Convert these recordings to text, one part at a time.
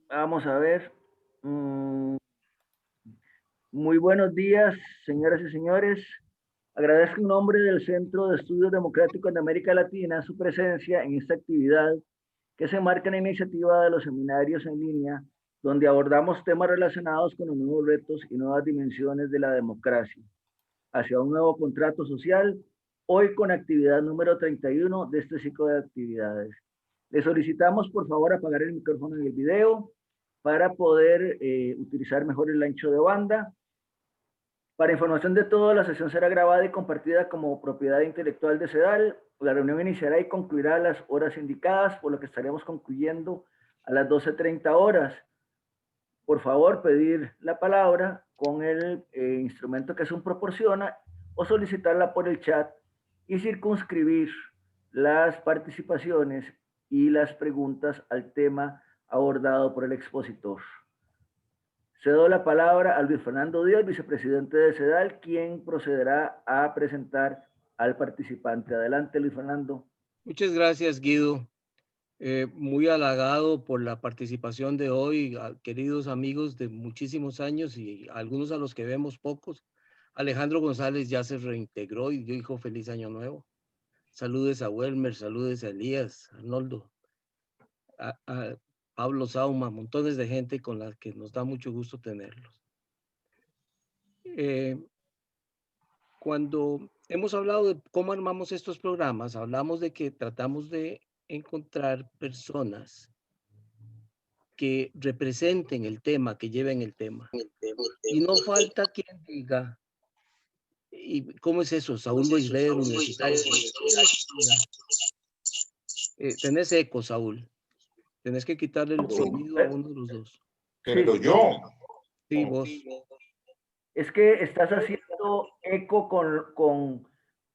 Vamos a ver. Mm, Muy buenos días, señoras y señores. Agradezco en nombre del Centro de Estudios Democráticos de América Latina su presencia en esta actividad que se marca en la iniciativa de los seminarios en línea, donde abordamos temas relacionados con los nuevos retos y nuevas dimensiones de la democracia, hacia un nuevo contrato social, hoy con actividad número 31 de este ciclo de actividades. Le solicitamos, por favor, apagar el micrófono en el video para poder utilizar mejor el ancho de banda. Para información de todo, la sesión será grabada y compartida como propiedad intelectual de CEDAL. La reunión iniciará y concluirá a las horas indicadas, por lo que estaremos concluyendo a las 12:30 horas. Por favor, pedir la palabra con el instrumento que Zoom proporciona o solicitarla por el chat y circunscribir las participaciones y las preguntas al tema abordado por el expositor. Cedo la palabra a Luis Fernando Díaz, vicepresidente de CEDAL, quien procederá a presentar al participante. Adelante, Luis Fernando. Muchas gracias, Guido. Muy halagado por la participación de hoy, queridos amigos de muchísimos años y algunos a los que vemos pocos. Alejandro González ya se reintegró y dijo feliz año nuevo. Saludes a Welmer, saludes a Elías, Arnoldo, a Pablo Sauma, montones de gente con la que nos da mucho gusto tenerlos. Cuando hemos hablado de cómo armamos estos programas, hablamos de que tratamos de encontrar personas que representen el tema, que lleven el tema. Y no falta quien diga, ¿y cómo es eso? Saúl Boisler, universitario. Tenés eco, Saúl. Tenés que quitarle el sonido a uno de los dos. Pero yo. Sí, vos. Es que estás haciendo eco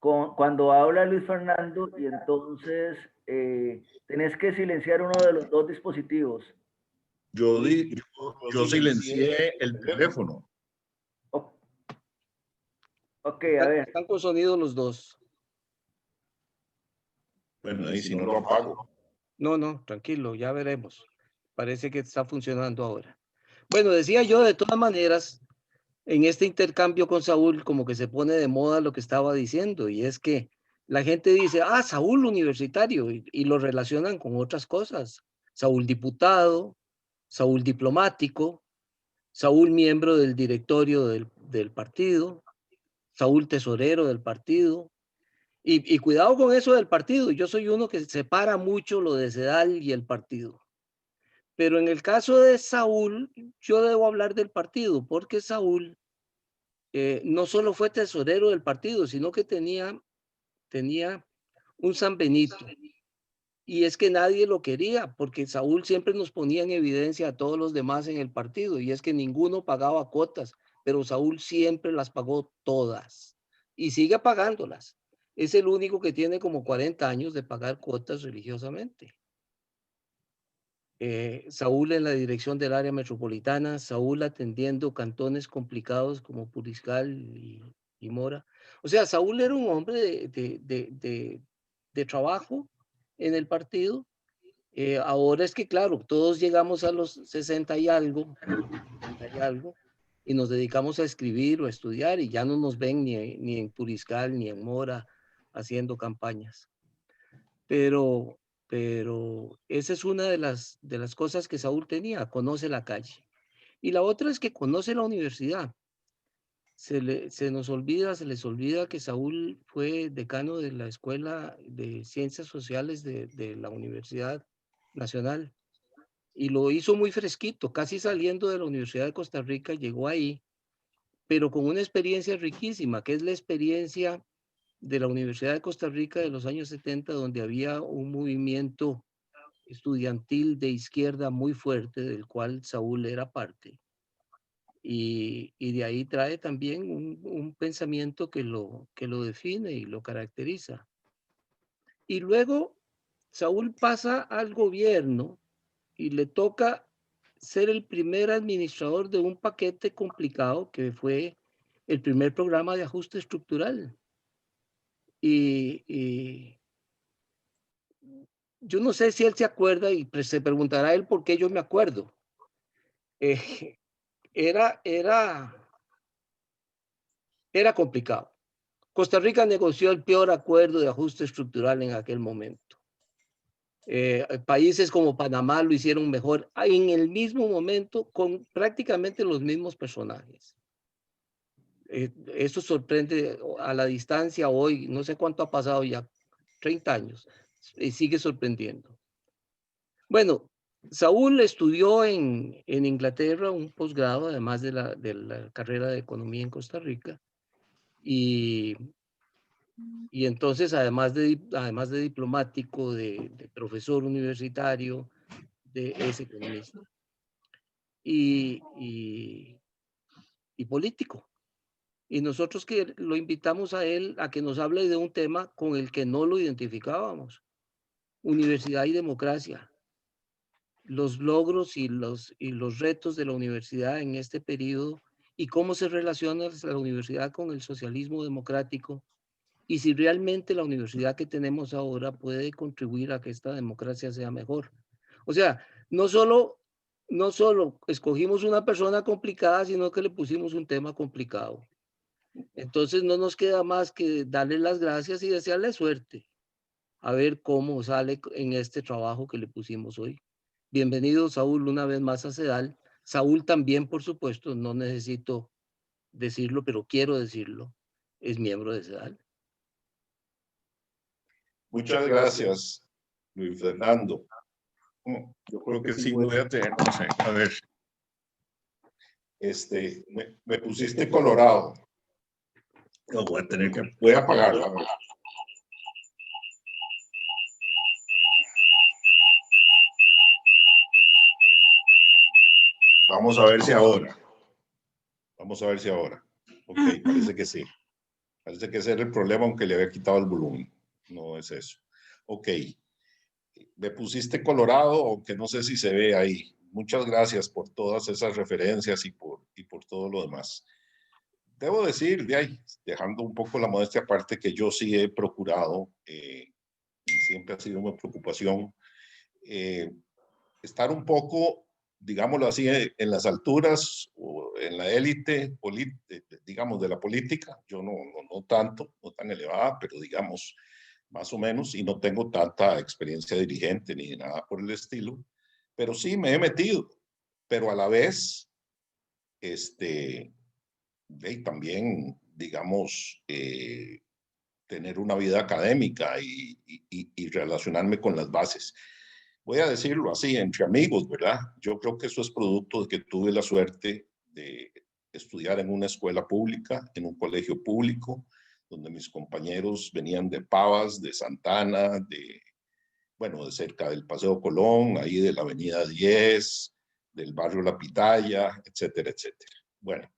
cuando habla Luis Fernando y entonces tenés que silenciar uno de los dos dispositivos. Yo silencié el teléfono. Ok, a ver. Están con sonido los dos. Bueno, ahí si no lo apago. No, tranquilo, ya veremos. Parece que está funcionando ahora. Bueno, decía yo, de todas maneras, en este intercambio con Saúl, como que se pone de moda lo que estaba diciendo, y es que la gente dice, Saúl universitario, y lo relacionan con otras cosas. Saúl diputado, Saúl diplomático, Saúl miembro del directorio del partido, Saúl tesorero del partido. Y cuidado con eso del partido. Yo soy uno que separa mucho lo de CEDAL y el partido. Pero en el caso de Saúl, yo debo hablar del partido, porque Saúl no solo fue tesorero del partido, sino que tenía un San Benito. Y es que nadie lo quería, porque Saúl siempre nos ponía en evidencia a todos los demás en el partido, y es que ninguno pagaba cuotas, pero Saúl siempre las pagó todas, y sigue pagándolas. Es el único que tiene como 40 años de pagar cuotas religiosamente. Saúl en la dirección del área metropolitana, Saúl atendiendo cantones complicados como Puriscal y Mora. O sea, Saúl era un hombre de trabajo en el partido. Ahora es que, claro, todos llegamos a los 60 y algo, 70 y algo, y nos dedicamos a escribir o a estudiar y ya no nos ven ni en Puriscal ni en Mora haciendo campañas. Pero esa es una de las cosas que Saúl tenía, conoce la calle. Y la otra es que conoce la universidad. Se les olvida que Saúl fue decano de la Escuela de Ciencias Sociales de la Universidad Nacional y lo hizo muy fresquito, casi saliendo de la Universidad de Costa Rica, llegó ahí, pero con una experiencia riquísima, que es la experiencia de la Universidad de Costa Rica de los años 70, donde había un movimiento estudiantil de izquierda muy fuerte, del cual Saúl era parte. Y de ahí trae también un pensamiento que lo define y lo caracteriza. Y luego Saúl pasa al gobierno y le toca ser el primer administrador de un paquete complicado que fue el primer programa de ajuste estructural. Y yo no sé si él se acuerda y se preguntará él por qué yo me acuerdo. era complicado. Costa Rica negoció el peor acuerdo de ajuste estructural en aquel momento. Países como Panamá lo hicieron mejor en el mismo momento con prácticamente los mismos personajes. Eso sorprende a la distancia hoy, no sé cuánto ha pasado ya, 30 años, y sigue sorprendiendo. Bueno, Saúl estudió en Inglaterra un posgrado, además de la carrera de economía en Costa Rica, y entonces, además de diplomático, de profesor universitario, es economista y político. Y nosotros que lo invitamos a él a que nos hable de un tema con el que no lo identificábamos: universidad y democracia, los logros y los retos de la universidad en este periodo, y cómo se relaciona la universidad con el socialismo democrático, y si realmente la universidad que tenemos ahora puede contribuir a que esta democracia sea mejor. O sea, no solo escogimos una persona complicada, sino que le pusimos un tema complicado. Entonces no nos queda más que darle las gracias y desearle suerte, a ver cómo sale en este trabajo que le pusimos hoy. Bienvenido, Saúl, una vez más a CEDAL. Saúl también, por supuesto, no necesito decirlo, pero quiero decirlo, es miembro de CEDAL. Muchas gracias, Luis Fernando. Yo creo que sí voy a tener, no sé, a ver. Me pusiste colorado. No, voy a apagarla. Vamos a ver si ahora. Vamos a ver si ahora. Ok, parece que sí. Parece que ese era el problema, aunque le había quitado el volumen. No es eso. Ok. Me pusiste colorado, aunque no sé si se ve ahí. Muchas gracias por todas esas referencias y por todo lo demás. Debo decir, de ahí, dejando un poco la modestia aparte, que yo sí he procurado, y siempre ha sido una preocupación, estar un poco, digámoslo así, en las alturas o en la élite, digamos, de la política. Yo no tanto, no tan elevada, pero digamos, más o menos, y no tengo tanta experiencia dirigente ni nada por el estilo, pero sí me he metido, pero a la vez, también, digamos, tener una vida académica y relacionarme con las bases. Voy a decirlo así, entre amigos, ¿verdad? Yo creo que eso es producto de que tuve la suerte de estudiar en una escuela pública, en un colegio público, donde mis compañeros venían de Pavas, de Santana, de cerca del Paseo Colón, ahí de la Avenida 10, del barrio La Pitaya, etcétera, etcétera. Bueno,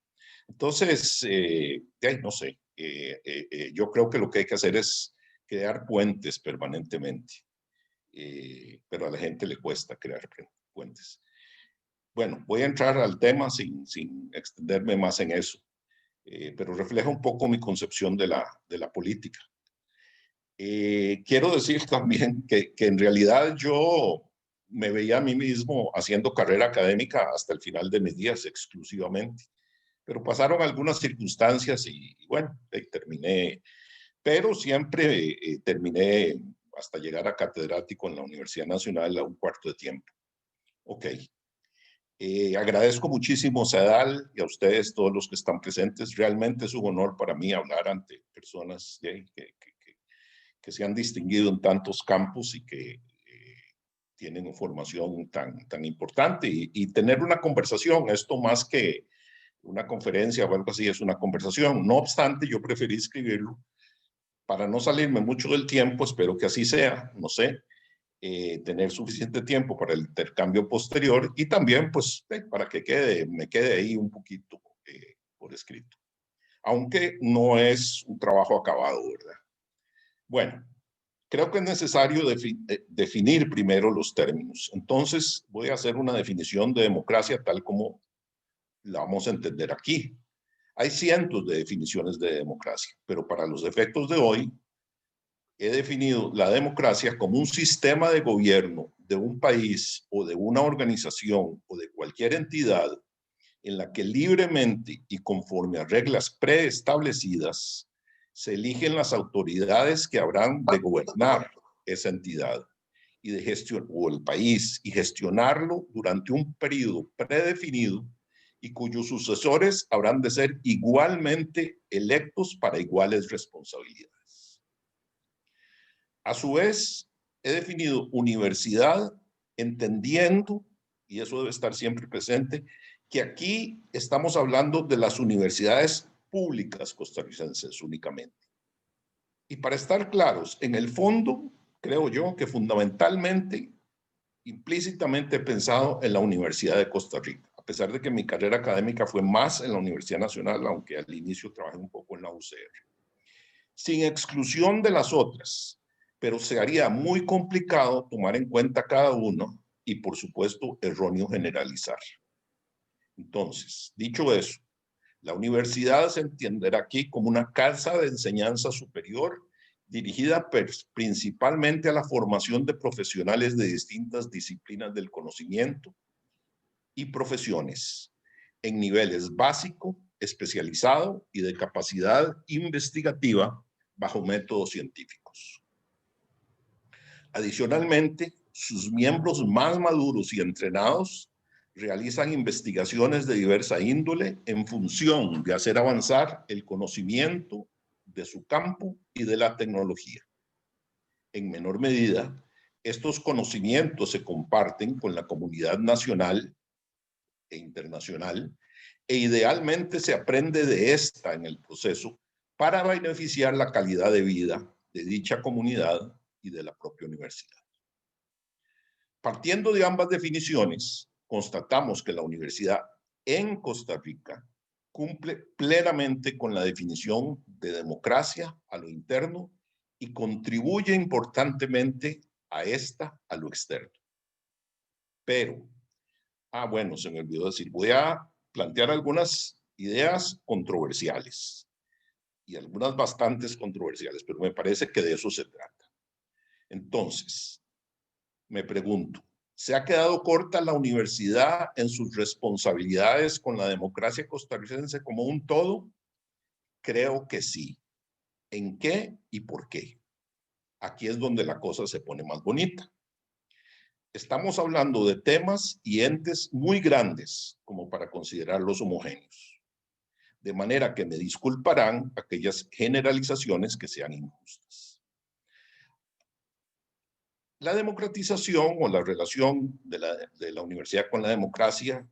entonces, no sé, yo creo que lo que hay que hacer es crear puentes permanentemente, pero a la gente le cuesta crear puentes. Bueno, voy a entrar al tema sin extenderme más en eso, pero refleja un poco mi concepción de la política. Quiero decir también que en realidad yo me veía a mí mismo haciendo carrera académica hasta el final de mis días exclusivamente, pero pasaron algunas circunstancias y bueno, terminé, pero siempre terminé hasta llegar a catedrático en la Universidad Nacional a un cuarto de tiempo. Ok. Agradezco muchísimo a CEDAL y a ustedes, todos los que están presentes. Realmente es un honor para mí hablar ante personas que se han distinguido en tantos campos y que tienen formación tan importante y tener una conversación. Esto más que una conferencia o algo así es una conversación. No obstante, yo preferí escribirlo para no salirme mucho del tiempo. Espero que así sea, no sé, tener suficiente tiempo para el intercambio posterior y también pues para que me quede ahí un poquito por escrito. Aunque no es un trabajo acabado, ¿verdad? Bueno, creo que es necesario definir primero los términos. Entonces, voy a hacer una definición de democracia tal como la vamos a entender aquí. Hay cientos de definiciones de democracia, pero para los efectos de hoy, he definido la democracia como un sistema de gobierno de un país o de una organización o de cualquier entidad en la que libremente y conforme a reglas preestablecidas se eligen las autoridades que habrán de gobernar esa entidad y de o el país y gestionarlo durante un periodo predefinido y cuyos sucesores habrán de ser igualmente electos para iguales responsabilidades. A su vez, he definido universidad entendiendo, y eso debe estar siempre presente, que aquí estamos hablando de las universidades públicas costarricenses únicamente. Y para estar claros, en el fondo, creo yo que fundamentalmente, implícitamente he pensado en la Universidad de Costa Rica, a pesar de que mi carrera académica fue más en la Universidad Nacional, aunque al inicio trabajé un poco en la UCR. Sin exclusión de las otras, pero se haría muy complicado tomar en cuenta cada uno y, por supuesto, erróneo generalizar. Entonces, dicho eso, la universidad se entenderá aquí como una casa de enseñanza superior dirigida principalmente a la formación de profesionales de distintas disciplinas del conocimiento y profesiones en niveles básico, especializado y de capacidad investigativa bajo métodos científicos. Adicionalmente, sus miembros más maduros y entrenados realizan investigaciones de diversa índole en función de hacer avanzar el conocimiento de su campo y de la tecnología. En menor medida, estos conocimientos se comparten con la comunidad nacional e internacional e idealmente se aprende de esta en el proceso para beneficiar la calidad de vida de dicha comunidad y de la propia universidad. Partiendo de ambas definiciones, constatamos que la universidad en Costa Rica cumple plenamente con la definición de democracia a lo interno y contribuye importantemente a esta a lo externo. Pero, bueno, se me olvidó decir, voy a plantear algunas ideas controversiales y algunas bastantes controversiales, pero me parece que de eso se trata. Entonces, me pregunto, ¿se ha quedado corta la universidad en sus responsabilidades con la democracia costarricense como un todo? Creo que sí. ¿En qué y por qué? Aquí es donde la cosa se pone más bonita. Estamos hablando de temas y entes muy grandes como para considerarlos homogéneos. De manera que me disculparán aquellas generalizaciones que sean injustas. La democratización o la relación de la universidad con la democracia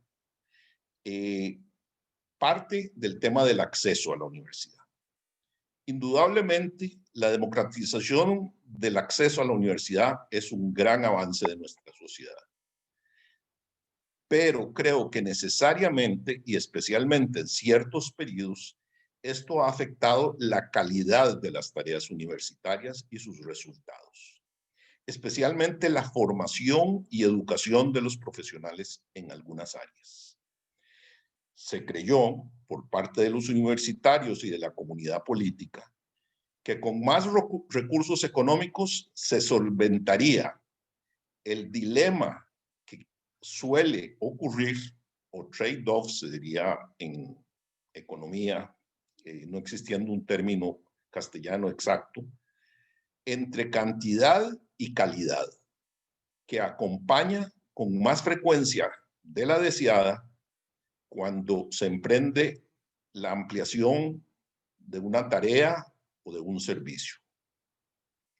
parte del tema del acceso a la universidad. Indudablemente, la democratización del acceso a la universidad es un gran avance de nuestra sociedad. Pero creo que necesariamente y especialmente en ciertos periodos, esto ha afectado la calidad de las tareas universitarias y sus resultados, especialmente la formación y educación de los profesionales en algunas áreas. Se creyó por parte de los universitarios y de la comunidad política que con más recursos económicos se solventaría el dilema que suele ocurrir, o trade-off se diría en economía, no existiendo un término castellano exacto, entre cantidad y calidad, que acompaña con más frecuencia de la deseada cuando se emprende la ampliación de una tarea o de un servicio.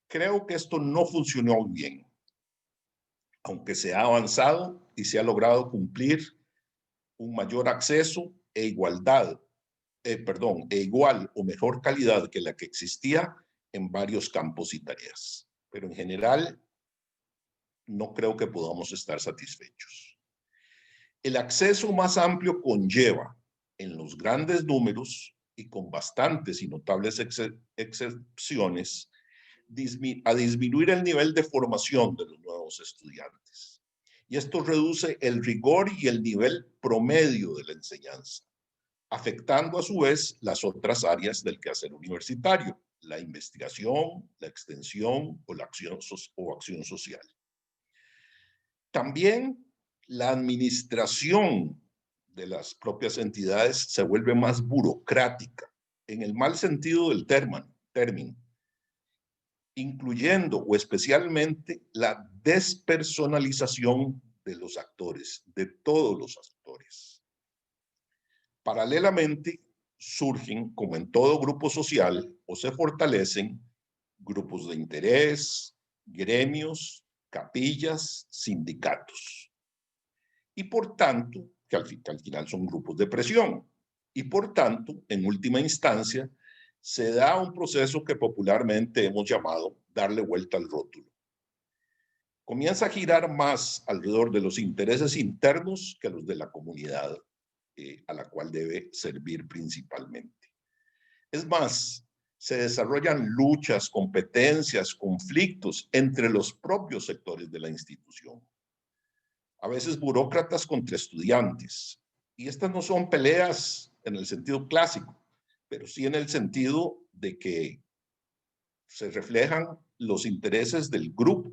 Creo que esto no funcionó bien, aunque se ha avanzado y se ha logrado cumplir un mayor acceso e igualdad, e igual o mejor calidad que la que existía en varios campos y tareas. Pero en general, no creo que podamos estar satisfechos. El acceso más amplio conlleva, en los grandes números y con bastantes y notables excepciones, a disminuir el nivel de formación de los nuevos estudiantes. Y esto reduce el rigor y el nivel promedio de la enseñanza, afectando a su vez las otras áreas del quehacer universitario, la investigación, la extensión o la acción social. También la administración de las propias entidades se vuelve más burocrática, en el mal sentido del término, incluyendo o especialmente la despersonalización de los actores, de todos los actores. Paralelamente, surgen, como en todo grupo social, o se fortalecen grupos de interés, gremios, capillas, sindicatos. Y por tanto, que al final son grupos de presión. Y por tanto, en última instancia, se da un proceso que popularmente hemos llamado darle vuelta al rótulo. Comienza a girar más alrededor de los intereses internos que los de la comunidad a la cual debe servir principalmente. Es más, se desarrollan luchas, competencias, conflictos entre los propios sectores de la institución. A veces burócratas contra estudiantes. Y estas no son peleas en el sentido clásico, pero sí en el sentido de que se reflejan los intereses del grupo.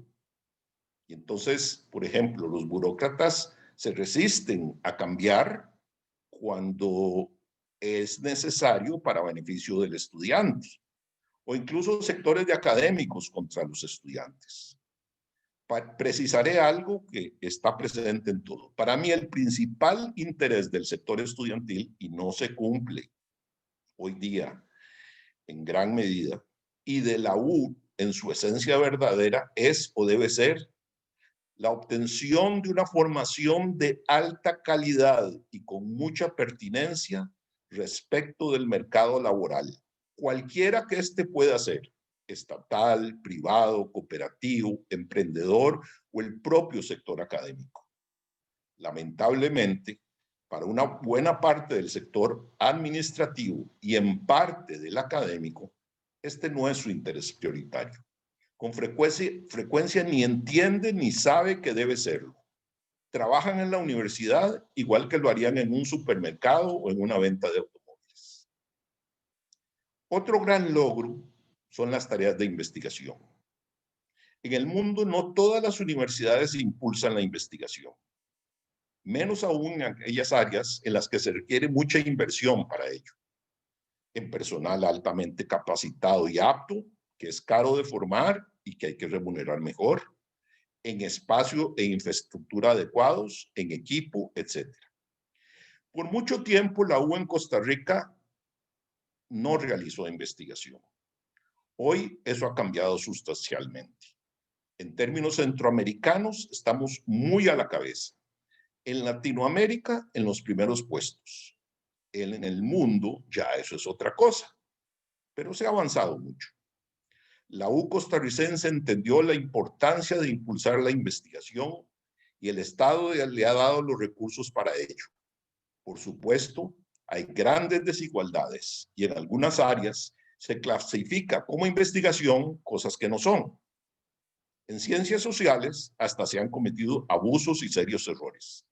Y entonces, por ejemplo, los burócratas se resisten a cambiar cuando es necesario para beneficio del estudiante, o incluso sectores de académicos contra los estudiantes. Precisaré algo que está presente en todo. Para mí, el principal interés del sector estudiantil, y no se cumple hoy día en gran medida, y de la U en su esencia verdadera, es o debe ser la obtención de una formación de alta calidad y con mucha pertinencia respecto del mercado laboral, cualquiera que éste pueda ser, estatal, privado, cooperativo, emprendedor o el propio sector académico. Lamentablemente, para una buena parte del sector administrativo y en parte del académico, este no es su interés prioritario. Con frecuencia ni entiende ni sabe que debe serlo. Trabajan en la universidad igual que lo harían en un supermercado o en una venta de automóviles. Otro gran logro son las tareas de investigación. En el mundo no todas las universidades impulsan la investigación, menos aún en aquellas áreas en las que se requiere mucha inversión para ello. En personal altamente capacitado y apto, que es caro de formar y que hay que remunerar mejor, en espacio e infraestructura adecuados, en equipo, etc. Por mucho tiempo la U en Costa Rica no realizó investigación. Hoy eso ha cambiado sustancialmente. En términos centroamericanos estamos muy a la cabeza. En Latinoamérica, en los primeros puestos. En el mundo ya eso es otra cosa, pero se ha avanzado mucho. La U costarricense entendió la importancia de impulsar la investigación y el Estado le ha dado los recursos para ello. Por supuesto, hay grandes desigualdades y en algunas áreas se clasifica como investigación cosas que no son. En ciencias sociales hasta se han cometido abusos y serios errores.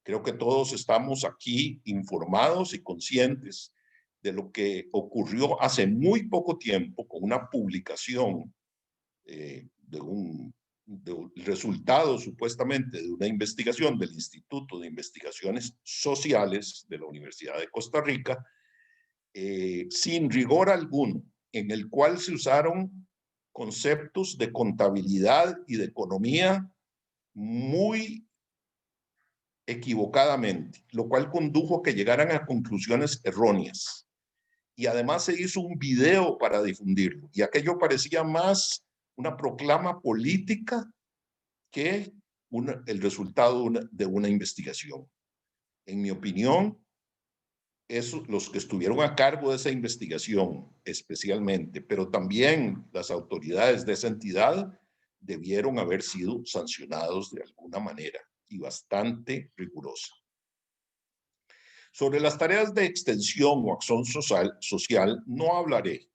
Creo que todos estamos aquí informados y conscientes de lo que ocurrió hace muy poco tiempo con una publicación de un resultado supuestamente de una investigación del Instituto de Investigaciones Sociales de la Universidad de Costa Rica, sin rigor alguno, en el cual se usaron conceptos de contabilidad y de economía muy equivocadamente, lo cual condujo a que llegaran a conclusiones erróneas. Y además se hizo un video para difundirlo, y aquello parecía más una proclama política que el resultado de una investigación. En mi opinión, los que estuvieron a cargo de esa investigación especialmente, pero también las autoridades de esa entidad, debieron haber sido sancionados de alguna manera y bastante rigurosa. Sobre las tareas de extensión o acción social no hablaré,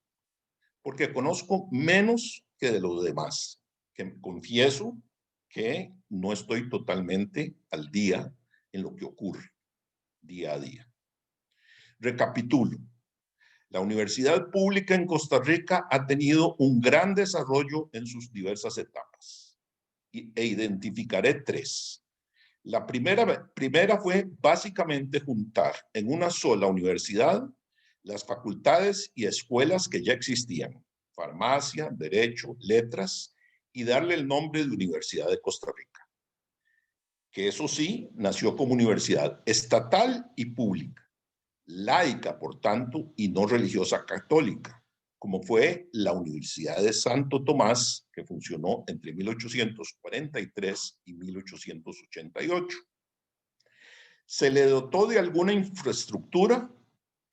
porque conozco menos que de los demás, que confieso que no estoy totalmente al día en lo que ocurre día a día. Recapitulo. La universidad pública en Costa Rica ha tenido un gran desarrollo en sus diversas etapas. e identificaré tres. La primera fue básicamente juntar en una sola universidad las facultades y escuelas que ya existían, farmacia, derecho, letras, y darle el nombre de Universidad de Costa Rica, que eso sí, nació como universidad estatal y pública, laica, por tanto, y no religiosa católica, como fue la Universidad de Santo Tomás, que funcionó entre 1843 y 1888. Se le dotó de alguna infraestructura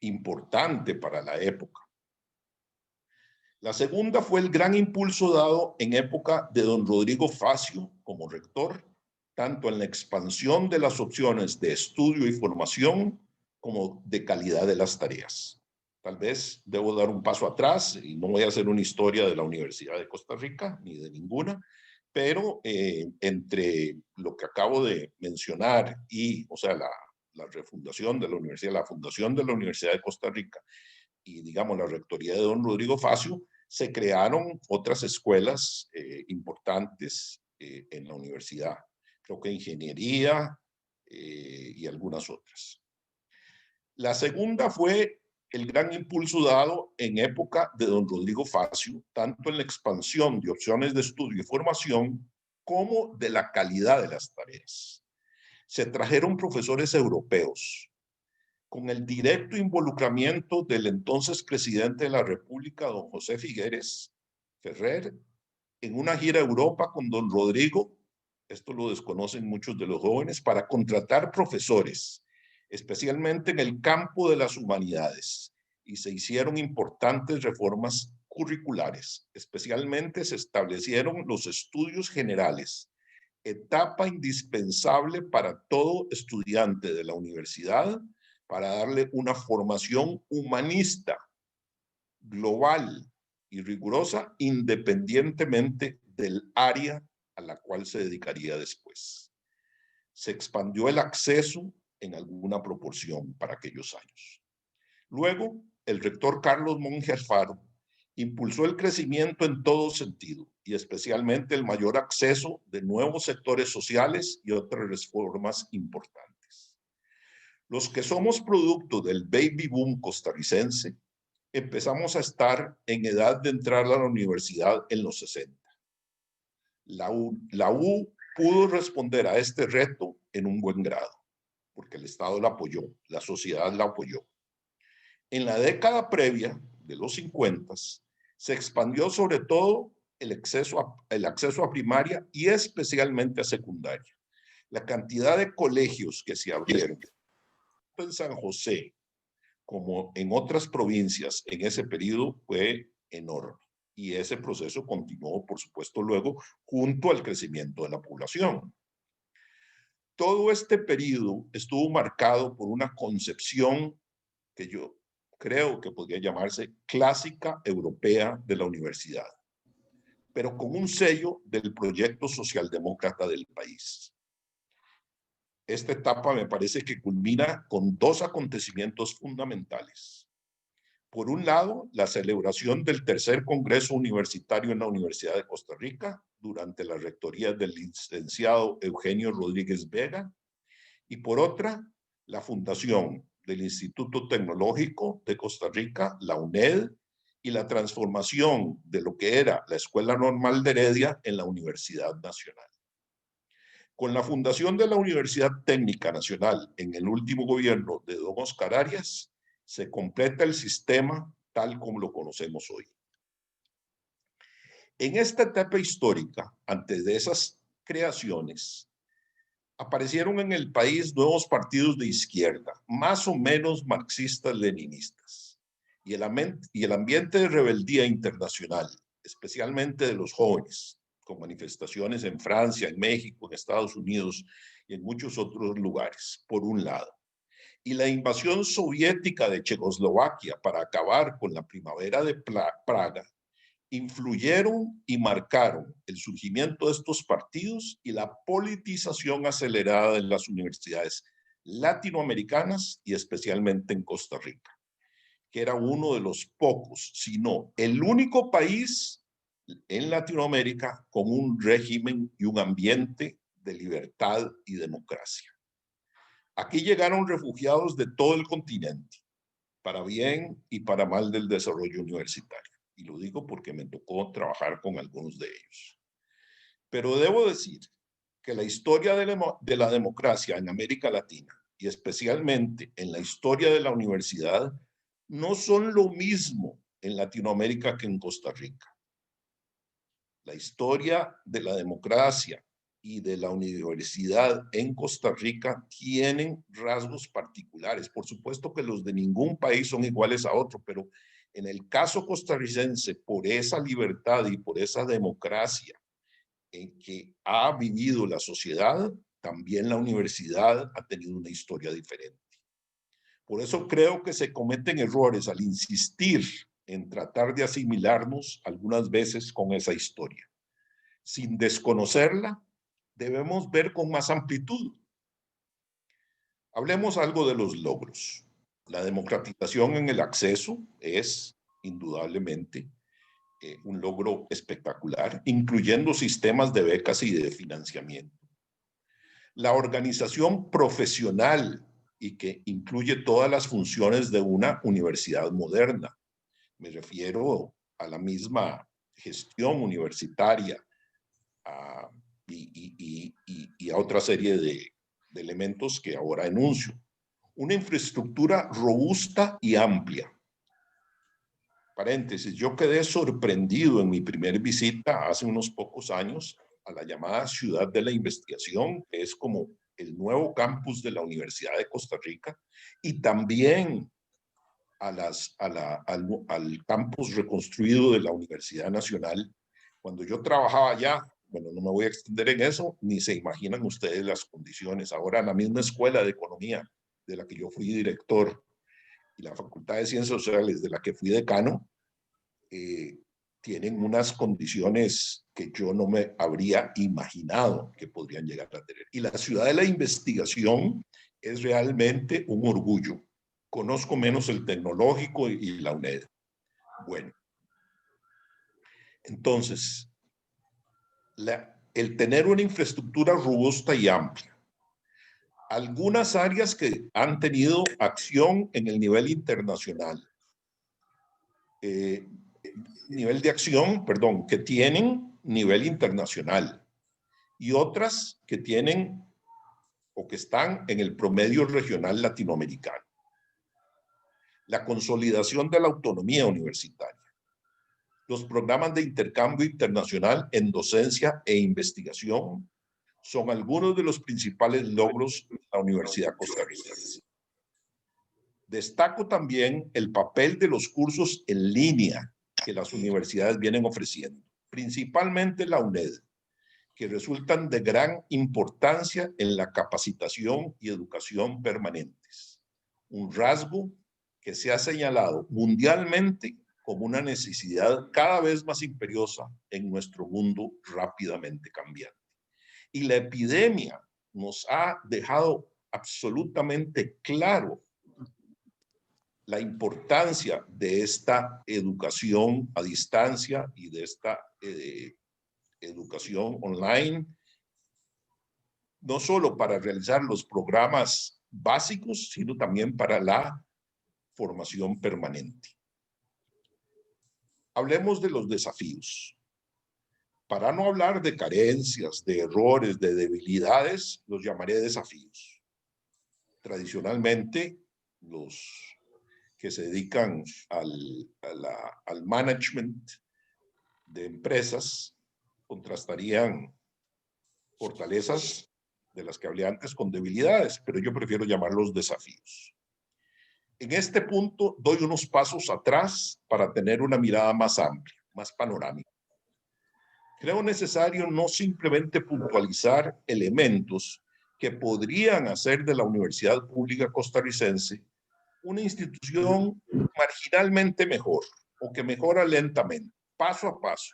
importante para la época. La segunda fue el gran impulso dado en época de don Rodrigo Facio como rector, tanto en la expansión de las opciones de estudio y formación como de calidad de las tareas. Tal vez debo dar un paso atrás y no voy a hacer una historia de la Universidad de Costa Rica, ni de ninguna, pero entre lo que acabo de mencionar y, o sea, la refundación de la universidad, la fundación de la Universidad de Costa Rica y, digamos, la rectoría de don Rodrigo Facio, se crearon otras escuelas importantes en la universidad. Creo que ingeniería y algunas otras. La segunda fue el gran impulso dado en época de don Rodrigo Facio, tanto en la expansión de opciones de estudio y formación como de la calidad de las tareas. Se trajeron profesores europeos con el directo involucramiento del entonces presidente de la República, don José Figueres Ferrer, en una gira a Europa con don Rodrigo, esto lo desconocen muchos de los jóvenes, para contratar profesores, especialmente en el campo de las humanidades, y se hicieron importantes reformas curriculares. Especialmente se establecieron los estudios generales, etapa indispensable para todo estudiante de la universidad, para darle una formación humanista, global y rigurosa, independientemente del área a la cual se dedicaría después. Se expandió el acceso en alguna proporción para aquellos años. Luego, el rector Carlos Monge Alfaro impulsó el crecimiento en todo sentido y especialmente el mayor acceso de nuevos sectores sociales y otras reformas importantes. Los que somos producto del baby boom costarricense empezamos a estar en edad de entrar a la universidad en los 60. La U pudo responder a este reto en un buen grado, porque el Estado la apoyó, la sociedad la apoyó. En la década previa, de los 50, se expandió sobre todo el acceso a primaria y especialmente a secundaria. La cantidad de colegios que se abrieron en San José, como en otras provincias en ese periodo, fue enorme. Y ese proceso continuó, por supuesto, luego, junto al crecimiento de la población. Todo este periodo estuvo marcado por una concepción que yo creo que podría llamarse clásica europea de la universidad, pero con un sello del proyecto socialdemócrata del país. Esta etapa me parece que culmina con dos acontecimientos fundamentales. Por un lado, la celebración del tercer Congreso Universitario en la Universidad de Costa Rica durante la rectoría del licenciado Eugenio Rodríguez Vega, y por otra, la fundación del Instituto Tecnológico de Costa Rica, la UNED, y la transformación de lo que era la Escuela Normal de Heredia en la Universidad Nacional. Con la fundación de la Universidad Técnica Nacional en el último gobierno de don Oscar Arias, se completa el sistema tal como lo conocemos hoy. En esta etapa histórica, antes de esas creaciones, aparecieron en el país nuevos partidos de izquierda, más o menos marxistas-leninistas, y el ambiente de rebeldía internacional, especialmente de los jóvenes, con manifestaciones en Francia, en México, en Estados Unidos y en muchos otros lugares, por un lado. Y la invasión soviética de Checoslovaquia para acabar con la primavera de Praga, influyeron y marcaron el surgimiento de estos partidos y la politización acelerada de las universidades latinoamericanas y especialmente en Costa Rica, que era uno de los pocos, si no el único país en Latinoamérica con un régimen y un ambiente de libertad y democracia. Aquí llegaron refugiados de todo el continente, para bien y para mal del desarrollo universitario. Y lo digo porque me tocó trabajar con algunos de ellos. Pero debo decir que la historia de la democracia en América Latina, y especialmente en la historia de la universidad, no son lo mismo en Latinoamérica que en Costa Rica. La historia de la democracia y de la universidad en Costa Rica tienen rasgos particulares. Por supuesto que los de ningún país son iguales a otro, pero en el caso costarricense, por esa libertad y por esa democracia en que ha vivido la sociedad, también la universidad ha tenido una historia diferente. Por eso creo que se cometen errores al insistir en tratar de asimilarnos algunas veces con esa historia. Sin desconocerla, debemos ver con más amplitud. Hablemos algo de los logros. La democratización en el acceso es indudablemente un logro espectacular, incluyendo sistemas de becas y de financiamiento. La organización profesional y que incluye todas las funciones de una universidad moderna. Me refiero a la misma gestión universitaria y a otra serie de elementos que ahora enuncio. Una infraestructura robusta y amplia. Paréntesis, yo quedé sorprendido en mi primera visita hace unos pocos años a la llamada Ciudad de la Investigación, que es como el nuevo campus de la Universidad de Costa Rica, y también al campus reconstruido de la Universidad Nacional. Cuando yo trabajaba allá, bueno, no me voy a extender en eso, ni se imaginan ustedes las condiciones. Ahora, en la misma escuela de economía de la que yo fui director y la Facultad de Ciencias Sociales de la que fui decano, tienen unas condiciones que yo no me habría imaginado que podrían llegar a tener. Y la Ciudad de la Investigación es realmente un orgullo. Conozco menos el tecnológico y la UNED. Bueno, entonces, el tener una infraestructura robusta y amplia. Algunas áreas que han tenido acción en el nivel internacional. Nivel de acción, perdón, que tienen nivel internacional. Y otras que tienen o que están en el promedio regional latinoamericano. La consolidación de la autonomía universitaria. Los programas de intercambio internacional en docencia e investigación son algunos de los principales logros de la Universidad Costarricense. Destaco también el papel de los cursos en línea que las universidades vienen ofreciendo, principalmente la UNED, que resultan de gran importancia en la capacitación y educación permanentes. Un rasgo que se ha señalado mundialmente como una necesidad cada vez más imperiosa en nuestro mundo rápidamente cambiante. Y la epidemia nos ha dejado absolutamente claro la importancia de esta educación a distancia y de esta educación online, no solo para realizar los programas básicos, sino también para la formación permanente. Hablemos de los desafíos. Para no hablar de carencias, de errores, de debilidades, los llamaré desafíos. Tradicionalmente, los que se dedican al management de empresas contrastarían fortalezas de las que hablé antes con debilidades, pero yo prefiero llamarlos desafíos. En este punto doy unos pasos atrás para tener una mirada más amplia, más panorámica. Creo necesario no simplemente puntualizar elementos que podrían hacer de la Universidad Pública Costarricense una institución marginalmente mejor o que mejora lentamente, paso a paso,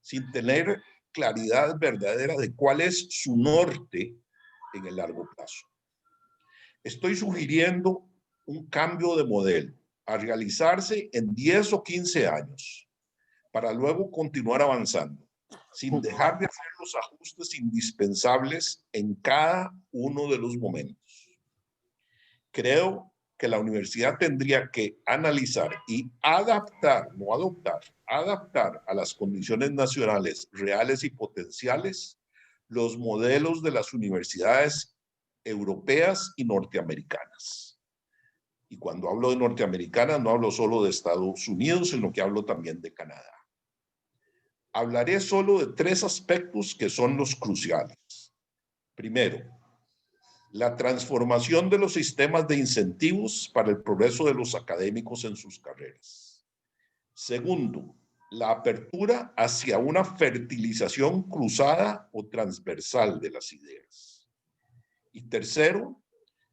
sin tener claridad verdadera de cuál es su norte en el largo plazo. Estoy sugiriendo un cambio de modelo a realizarse en 10 o 15 años para luego continuar avanzando, sin dejar de hacer los ajustes indispensables en cada uno de los momentos. Creo que la universidad tendría que analizar y adaptar, no adoptar, adaptar a las condiciones nacionales reales y potenciales los modelos de las universidades europeas y norteamericanas. Y cuando hablo de norteamericanas, no hablo solo de Estados Unidos, sino que hablo también de Canadá. Hablaré solo de 3 aspectos que son los cruciales. Primero, la transformación de los sistemas de incentivos para el progreso de los académicos en sus carreras. Segundo, la apertura hacia una fertilización cruzada o transversal de las ideas. Y tercero,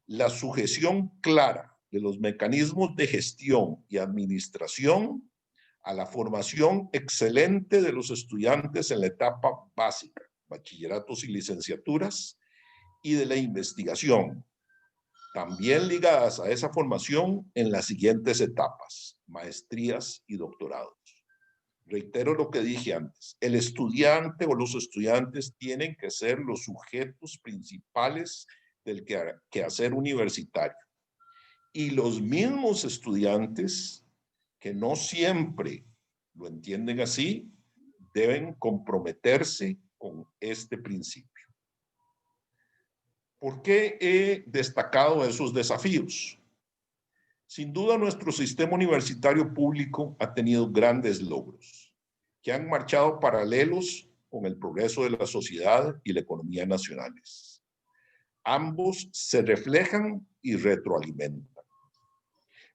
la sujeción clara de los mecanismos de gestión y administración a la formación excelente de los estudiantes en la etapa básica, bachilleratos y licenciaturas, y de la investigación, también ligadas a esa formación en las siguientes etapas, maestrías y doctorados. Reitero lo que dije antes, el estudiante o los estudiantes tienen que ser los sujetos principales del quehacer universitario. Y los mismos estudiantes que no siempre lo entienden así, deben comprometerse con este principio. ¿Por qué he destacado esos desafíos? Sin duda, nuestro sistema universitario público ha tenido grandes logros que han marchado paralelos con el progreso de la sociedad y la economía nacionales. Ambos se reflejan y retroalimentan.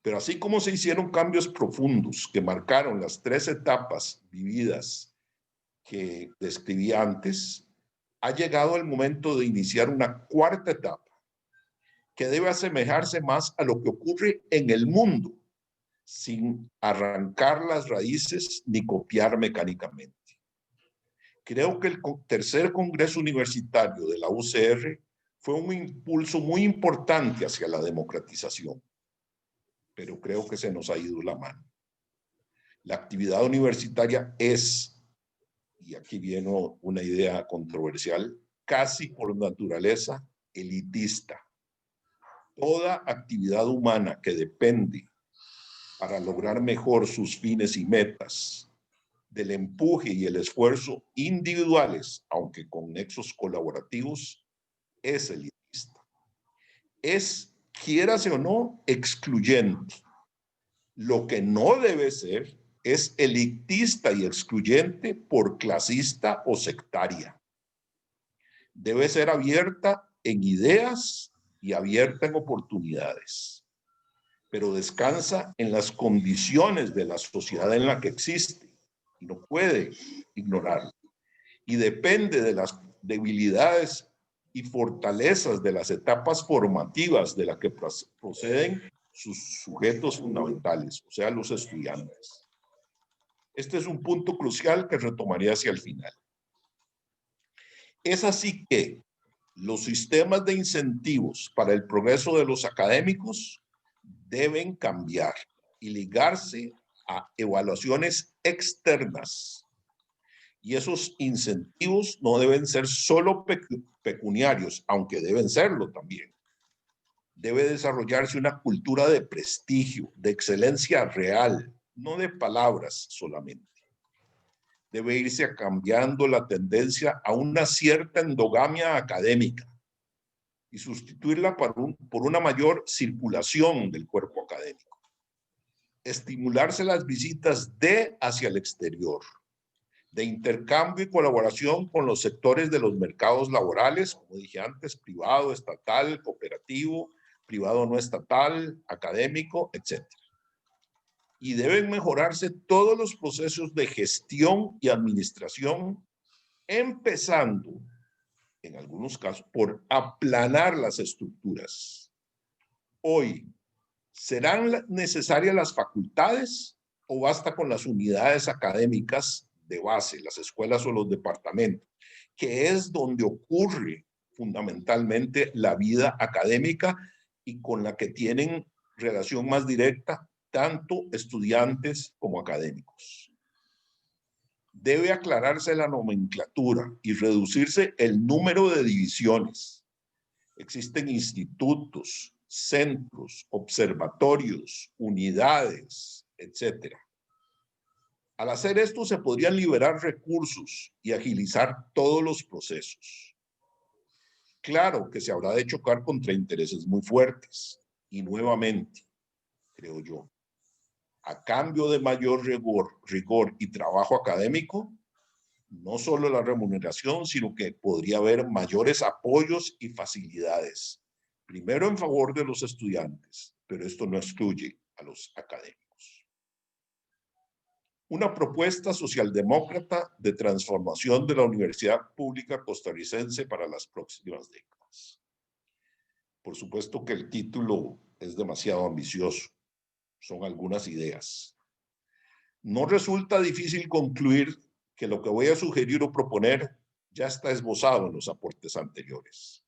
Pero así como se hicieron cambios profundos que marcaron las 3 etapas vividas que describí antes, ha llegado el momento de iniciar una 4ª etapa que debe asemejarse más a lo que ocurre en el mundo, sin arrancar las raíces ni copiar mecánicamente. Creo que el tercer Congreso Universitario de la UCR fue un impulso muy importante hacia la democratización, pero creo que se nos ha ido la mano. La actividad universitaria es, y aquí viene una idea controversial, casi por naturaleza elitista. Toda actividad humana que depende para lograr mejor sus fines y metas del empuje y el esfuerzo individuales, aunque con nexos colaborativos, es elitista. Es, quiérase o no, excluyente. Lo que no debe ser es elitista y excluyente por clasista o sectaria. Debe ser abierta en ideas y abierta en oportunidades, pero descansa en las condiciones de la sociedad en la que existe y no puede ignorarlo. Y depende de las debilidades y fortalezas de las etapas formativas de las que proceden sus sujetos fundamentales, o sea, los estudiantes. Este es un punto crucial que retomaré hacia el final. Es así que los sistemas de incentivos para el progreso de los académicos deben cambiar y ligarse a evaluaciones externas. Y esos incentivos no deben ser solo pecuniarios, aunque deben serlo también. Debe desarrollarse una cultura de prestigio, de excelencia real, no de palabras solamente. Debe irse cambiando la tendencia a una cierta endogamia académica y sustituirla por una mayor circulación del cuerpo académico. Estimularse las visitas de hacia el exterior, de intercambio y colaboración con los sectores de los mercados laborales, como dije antes, privado, estatal, cooperativo, privado no estatal, académico, etc. Y deben mejorarse todos los procesos de gestión y administración, empezando, en algunos casos, por aplanar las estructuras. Hoy, ¿serán necesarias las facultades o basta con las unidades académicas de base, las escuelas o los departamentos, que es donde ocurre fundamentalmente la vida académica y con la que tienen relación más directa tanto estudiantes como académicos? Debe aclararse la nomenclatura y reducirse el número de divisiones. Existen institutos, centros, observatorios, unidades, etc. Al hacer esto se podrían liberar recursos y agilizar todos los procesos. Claro que se habrá de chocar contra intereses muy fuertes y nuevamente, creo yo, a cambio de mayor rigor y trabajo académico, no solo la remuneración, sino que podría haber mayores apoyos y facilidades, primero en favor de los estudiantes, pero esto no excluye a los académicos. Una propuesta socialdemócrata de transformación de la universidad pública costarricense para las próximas décadas. Por supuesto que el título es demasiado ambicioso. Son algunas ideas. No resulta difícil concluir que lo que voy a sugerir o proponer ya está esbozado en los aportes anteriores.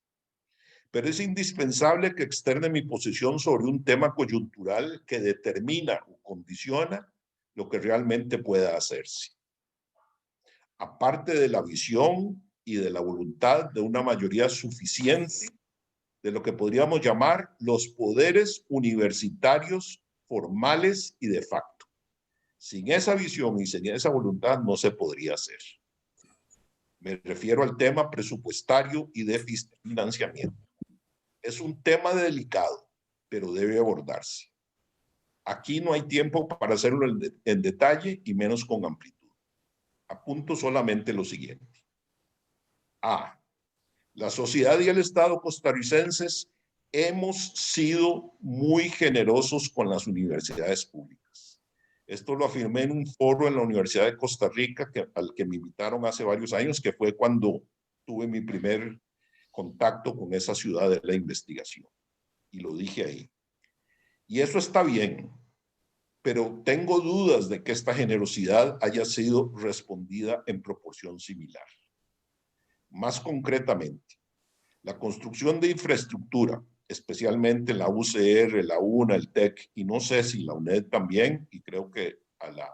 Pero es indispensable que externe mi posición sobre un tema coyuntural que determina o condiciona lo que realmente pueda hacerse. Aparte de la visión y de la voluntad de una mayoría suficiente de lo que podríamos llamar los poderes universitarios formales y de facto. Sin esa visión y sin esa voluntad no se podría hacer. Me refiero al tema presupuestario y de financiamiento. Es un tema delicado, pero debe abordarse. Aquí no hay tiempo para hacerlo en detalle y menos con amplitud. Apunto solamente lo siguiente. A. La sociedad y el Estado costarricenses hemos sido muy generosos con las universidades públicas. Esto lo afirmé en un foro en la Universidad de Costa Rica al que me invitaron hace varios años, que fue cuando tuve mi primer contacto con esa ciudad de la investigación. Y lo dije ahí. Y eso está bien, pero tengo dudas de que esta generosidad haya sido respondida en proporción similar. Más concretamente, la construcción de infraestructura, especialmente la UCR, la UNA, el TEC, y no sé si la UNED también, y creo que a la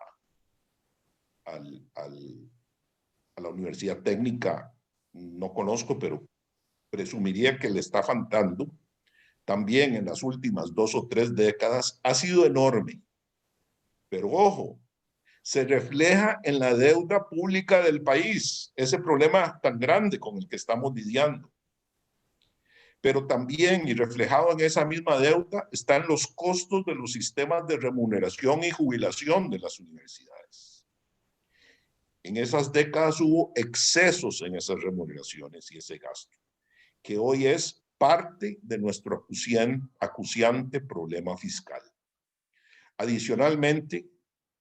Universidad Técnica no conozco, pero presumiría que le está faltando, también en las últimas 2 o 3 décadas, ha sido enorme. Pero ojo, se refleja en la deuda pública del país, ese problema tan grande con el que estamos lidiando. Pero también, y reflejado en esa misma deuda, están los costos de los sistemas de remuneración y jubilación de las universidades. En esas décadas hubo excesos en esas remuneraciones y ese gasto, que hoy es parte de nuestro acuciante problema fiscal. Adicionalmente,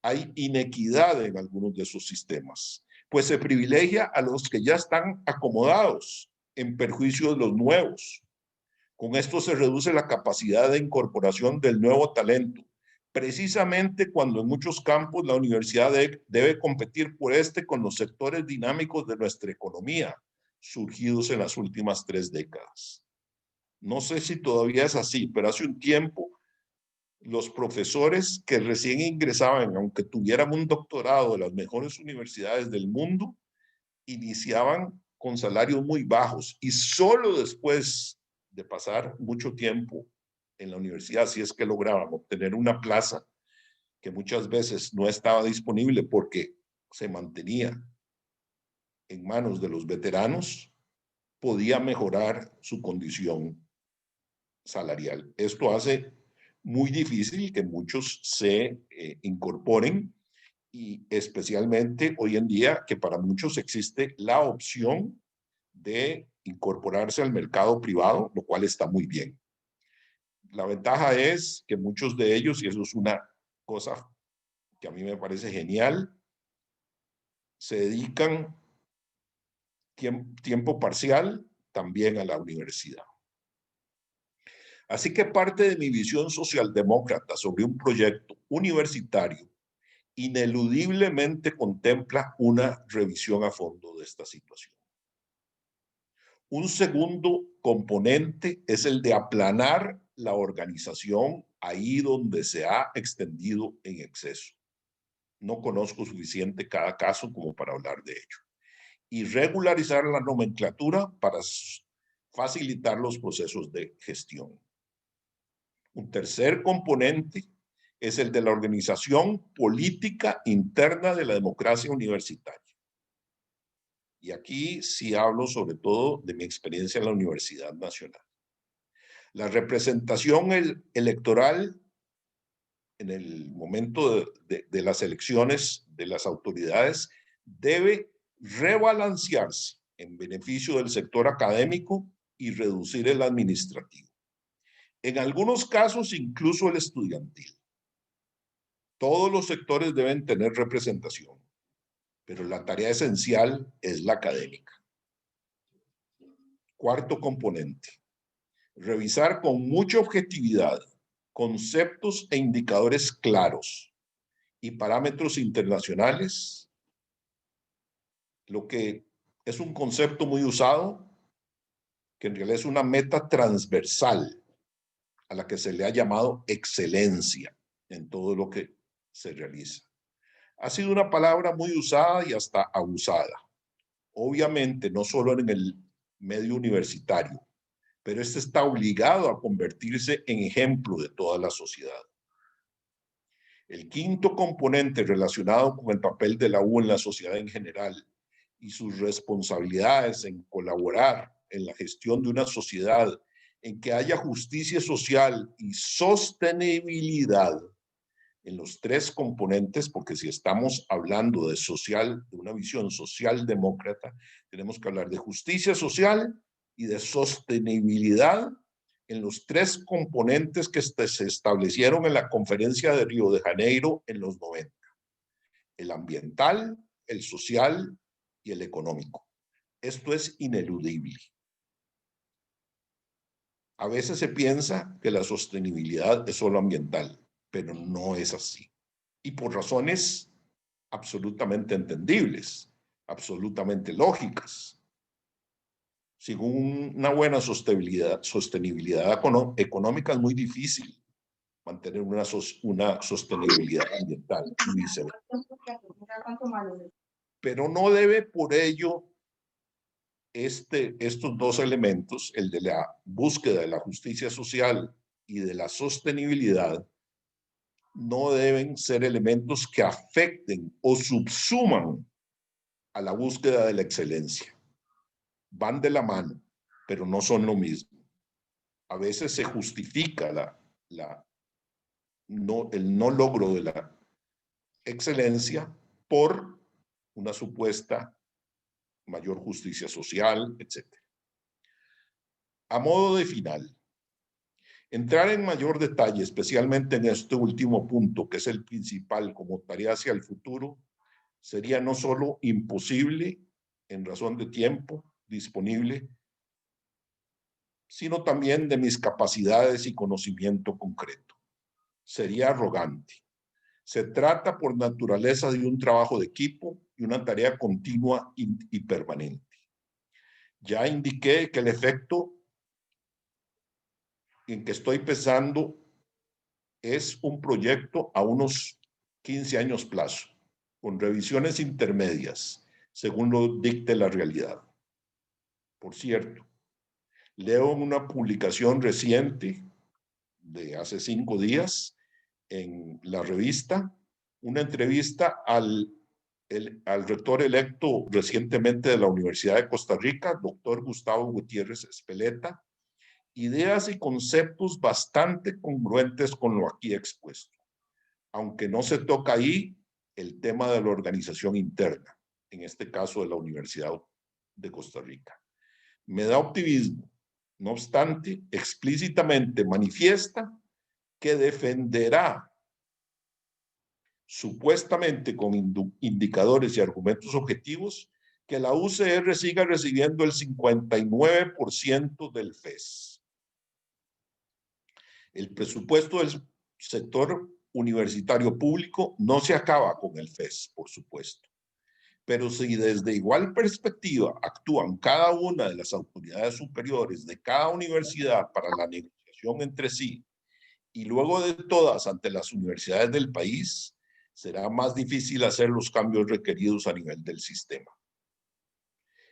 hay inequidad en algunos de esos sistemas, pues se privilegia a los que ya están acomodados en perjuicio de los nuevos. Con esto se reduce la capacidad de incorporación del nuevo talento, precisamente cuando en muchos campos la universidad debe competir por con los sectores dinámicos de nuestra economía, surgidos en las últimas 3 décadas. No sé si todavía es así, pero hace un tiempo los profesores que recién ingresaban, aunque tuvieran un doctorado de las mejores universidades del mundo, iniciaban con salarios muy bajos y solo después de pasar mucho tiempo en la universidad, si es que lograban obtener una plaza que muchas veces no estaba disponible porque se mantenía en manos de los veteranos, podía mejorar su condición salarial. Esto hace muy difícil que muchos se incorporen y especialmente hoy en día que para muchos existe la opción de incorporarse al mercado privado, lo cual está muy bien. La ventaja es que muchos de ellos, y eso es una cosa que a mí me parece genial, se dedican tiempo parcial también a la universidad. Así que parte de mi visión socialdemócrata sobre un proyecto universitario ineludiblemente contempla una revisión a fondo de esta situación. Un segundo componente es el de aplanar la organización ahí donde se ha extendido en exceso. No conozco suficiente cada caso como para hablar de ello. Y regularizar la nomenclatura para facilitar los procesos de gestión. Un tercer componente es el de la organización política interna de la democracia universitaria. Y aquí sí hablo sobre todo de mi experiencia en la Universidad Nacional. La representación electoral en el momento de las elecciones de las autoridades debe rebalancearse en beneficio del sector académico y reducir el administrativo. En algunos casos, incluso el estudiantil. Todos los sectores deben tener representación, pero la tarea esencial es la académica. Cuarto componente, revisar con mucha objetividad conceptos e indicadores claros y parámetros internacionales, lo que es un concepto muy usado, que en realidad es una meta transversal a la que se le ha llamado excelencia en todo lo que se realiza. Ha sido una palabra muy usada y hasta abusada. Obviamente, no solo en el medio universitario, pero este está obligado a convertirse en ejemplo de toda la sociedad. El quinto componente relacionado con el papel de la U en la sociedad en general y sus responsabilidades en colaborar en la gestión de una sociedad en que haya justicia social y sostenibilidad en los tres componentes, porque si estamos hablando de social, de una visión socialdemócrata, tenemos que hablar de justicia social y de sostenibilidad en los tres componentes que se establecieron en la conferencia de Río de Janeiro en los 90. El ambiental, el social y el económico. Esto es ineludible. A veces se piensa que la sostenibilidad es solo ambiental, pero no es así. Y por razones absolutamente entendibles, absolutamente lógicas. Sin una buena sostenibilidad económica es muy difícil mantener una sostenibilidad ambiental y viceversa. Pero no debe por ello estos dos elementos, el de la búsqueda de la justicia social y de la sostenibilidad, no deben ser elementos que afecten o subsuman a la búsqueda de la excelencia. Van de la mano, pero no son lo mismo. A veces se justifica el no logro de la excelencia por una supuesta mayor justicia social, etc. A modo de final, entrar en mayor detalle, especialmente en este último punto, que es el principal como tarea hacia el futuro, sería no solo imposible en razón de tiempo disponible, sino también de mis capacidades y conocimiento concreto. Sería arrogante. Se trata por naturaleza de un trabajo de equipo y una tarea continua y permanente. Ya indiqué que el efecto en que estoy pensando es un proyecto a unos 15 años plazo, con revisiones intermedias, según lo dicte la realidad. Por cierto, leo en una publicación reciente de hace 5 días en la revista una entrevista al rector electo recientemente de la Universidad de Costa Rica, doctor Gustavo Gutiérrez Espeleta, ideas y conceptos bastante congruentes con lo aquí expuesto, aunque no se toca ahí el tema de la organización interna, en este caso de la Universidad de Costa Rica. Me da optimismo. No obstante, explícitamente manifiesta que defenderá, supuestamente con indicadores y argumentos objetivos, que la UCR siga recibiendo el 59% del FES. El presupuesto del sector universitario público no se acaba con el FES, por supuesto. Pero si desde igual perspectiva actúan cada una de las autoridades superiores de cada universidad para la negociación entre sí y luego de todas ante las universidades del país, será más difícil hacer los cambios requeridos a nivel del sistema.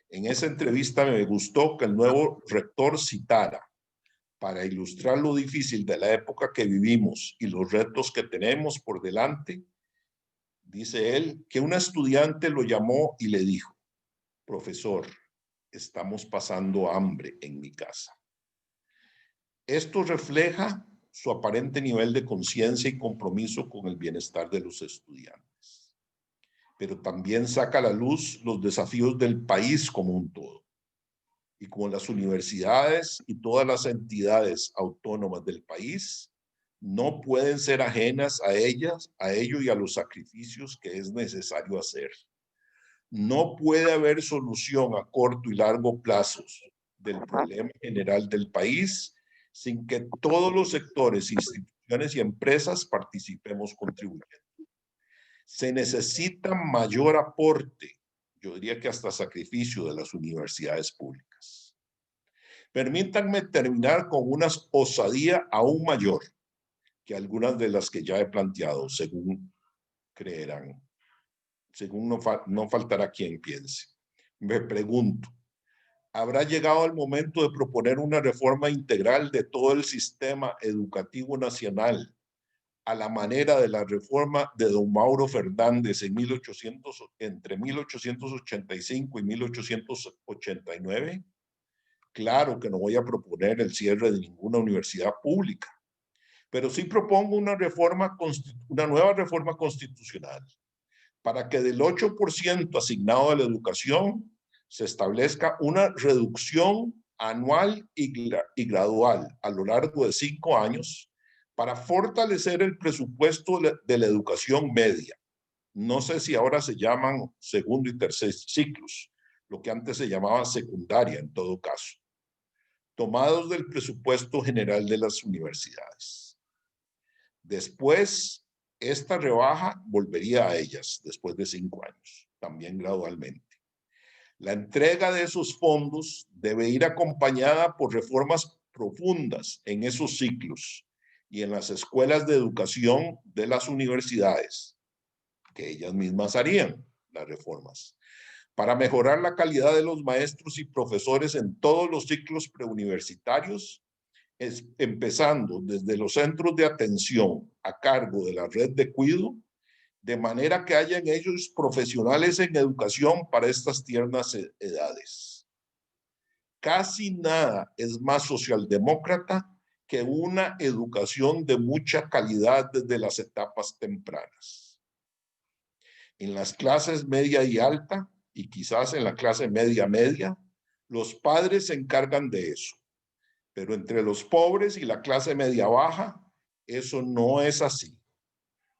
En esa entrevista me gustó que el nuevo rector citara, para ilustrar lo difícil de la época que vivimos y los retos que tenemos por delante, dice él, que una estudiante lo llamó y le dijo: profesor, estamos pasando hambre en mi casa. Esto refleja su aparente nivel de conciencia y compromiso con el bienestar de los estudiantes, pero también saca a la luz los desafíos del país como un todo. Y como las universidades y todas las entidades autónomas del país no pueden ser ajenas a ellas, a ello y a los sacrificios que es necesario hacer. No puede haber solución a corto y largo plazos del problema general del país sin que todos los sectores, instituciones y empresas participemos contribuyendo. Se necesita mayor aporte, yo diría que hasta sacrificio, de las universidades públicas. Permítanme terminar con una osadía aún mayor que algunas de las que ya he planteado, según creerán. Según no faltará quien piense. Me pregunto, ¿habrá llegado el momento de proponer una reforma integral de todo el sistema educativo nacional a la manera de la reforma de don Mauro Fernández entre 1885 y 1889? Claro que no voy a proponer el cierre de ninguna universidad pública, pero sí propongo una nueva reforma constitucional para que del 8% asignado a la educación se establezca una reducción anual y gradual a lo largo de 5 años para fortalecer el presupuesto de la educación media. No sé si ahora se llaman segundo y tercer ciclos, lo que antes se llamaba secundaria en todo caso, tomados del presupuesto general de las universidades. Después, esta rebaja volvería a ellas después de 5 años, también gradualmente. La entrega de esos fondos debe ir acompañada por reformas profundas en esos ciclos y en las escuelas de educación de las universidades, que ellas mismas harían las reformas, para mejorar la calidad de los maestros y profesores en todos los ciclos preuniversitarios, empezando desde los centros de atención a cargo de la red de cuidado, de manera que haya en ellos profesionales en educación para estas tiernas edades. Casi nada es más socialdemócrata que una educación de mucha calidad desde las etapas tempranas. En las clases media y alta, y quizás en la clase media, los padres se encargan de eso. Pero entre los pobres y la clase media baja, eso no es así.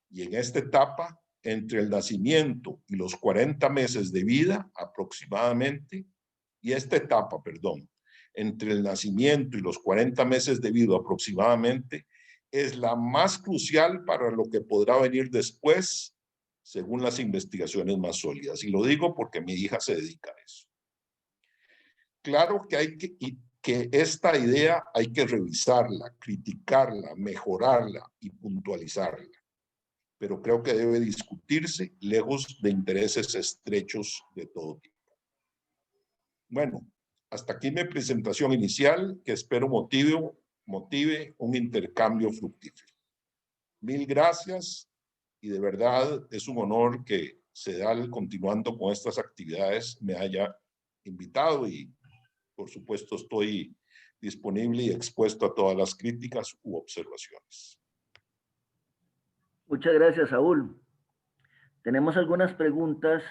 Y en esta etapa, entre el nacimiento y los 40 meses de vida aproximadamente, entre el nacimiento y los 40 meses de vida aproximadamente, es la más crucial para lo que podrá venir después, según las investigaciones más sólidas. Y lo digo porque mi hija se dedica a eso. Claro que esta idea hay que revisarla, criticarla, mejorarla y puntualizarla, pero creo que debe discutirse lejos de intereses estrechos de todo tipo. Bueno, hasta aquí mi presentación inicial, que espero motive un intercambio fructífero. Mil gracias y de verdad es un honor que CEDAL, continuando con estas actividades, me haya invitado y por supuesto estoy disponible y expuesto a todas las críticas u observaciones. Muchas gracias, Saúl. Tenemos algunas preguntas.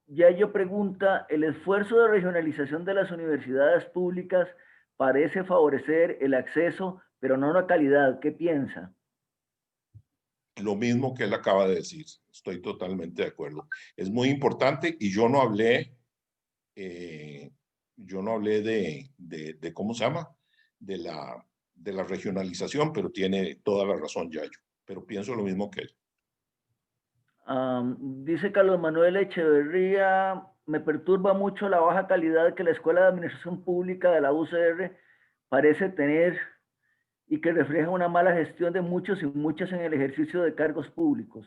Yayo pregunta, ¿el esfuerzo de regionalización de las universidades públicas parece favorecer el acceso, pero no la calidad? ¿Qué piensa? Lo mismo que él acaba de decir. Estoy totalmente de acuerdo. Es muy importante y yo no hablé de ¿cómo se llama? De la regionalización, pero tiene toda la razón Yayo. Pero pienso lo mismo que él. Dice Carlos Manuel Echeverría, me perturba mucho la baja calidad que la Escuela de Administración Pública de la UCR parece tener y que reflejan una mala gestión de muchos y muchas en el ejercicio de cargos públicos.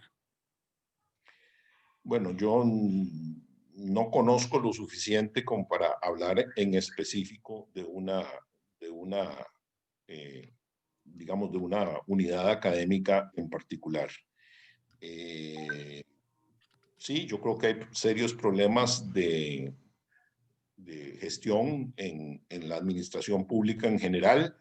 Bueno, yo no conozco lo suficiente como para hablar en específico de digamos, de una unidad académica en particular. Sí, yo creo que hay serios problemas de gestión en la administración pública en general.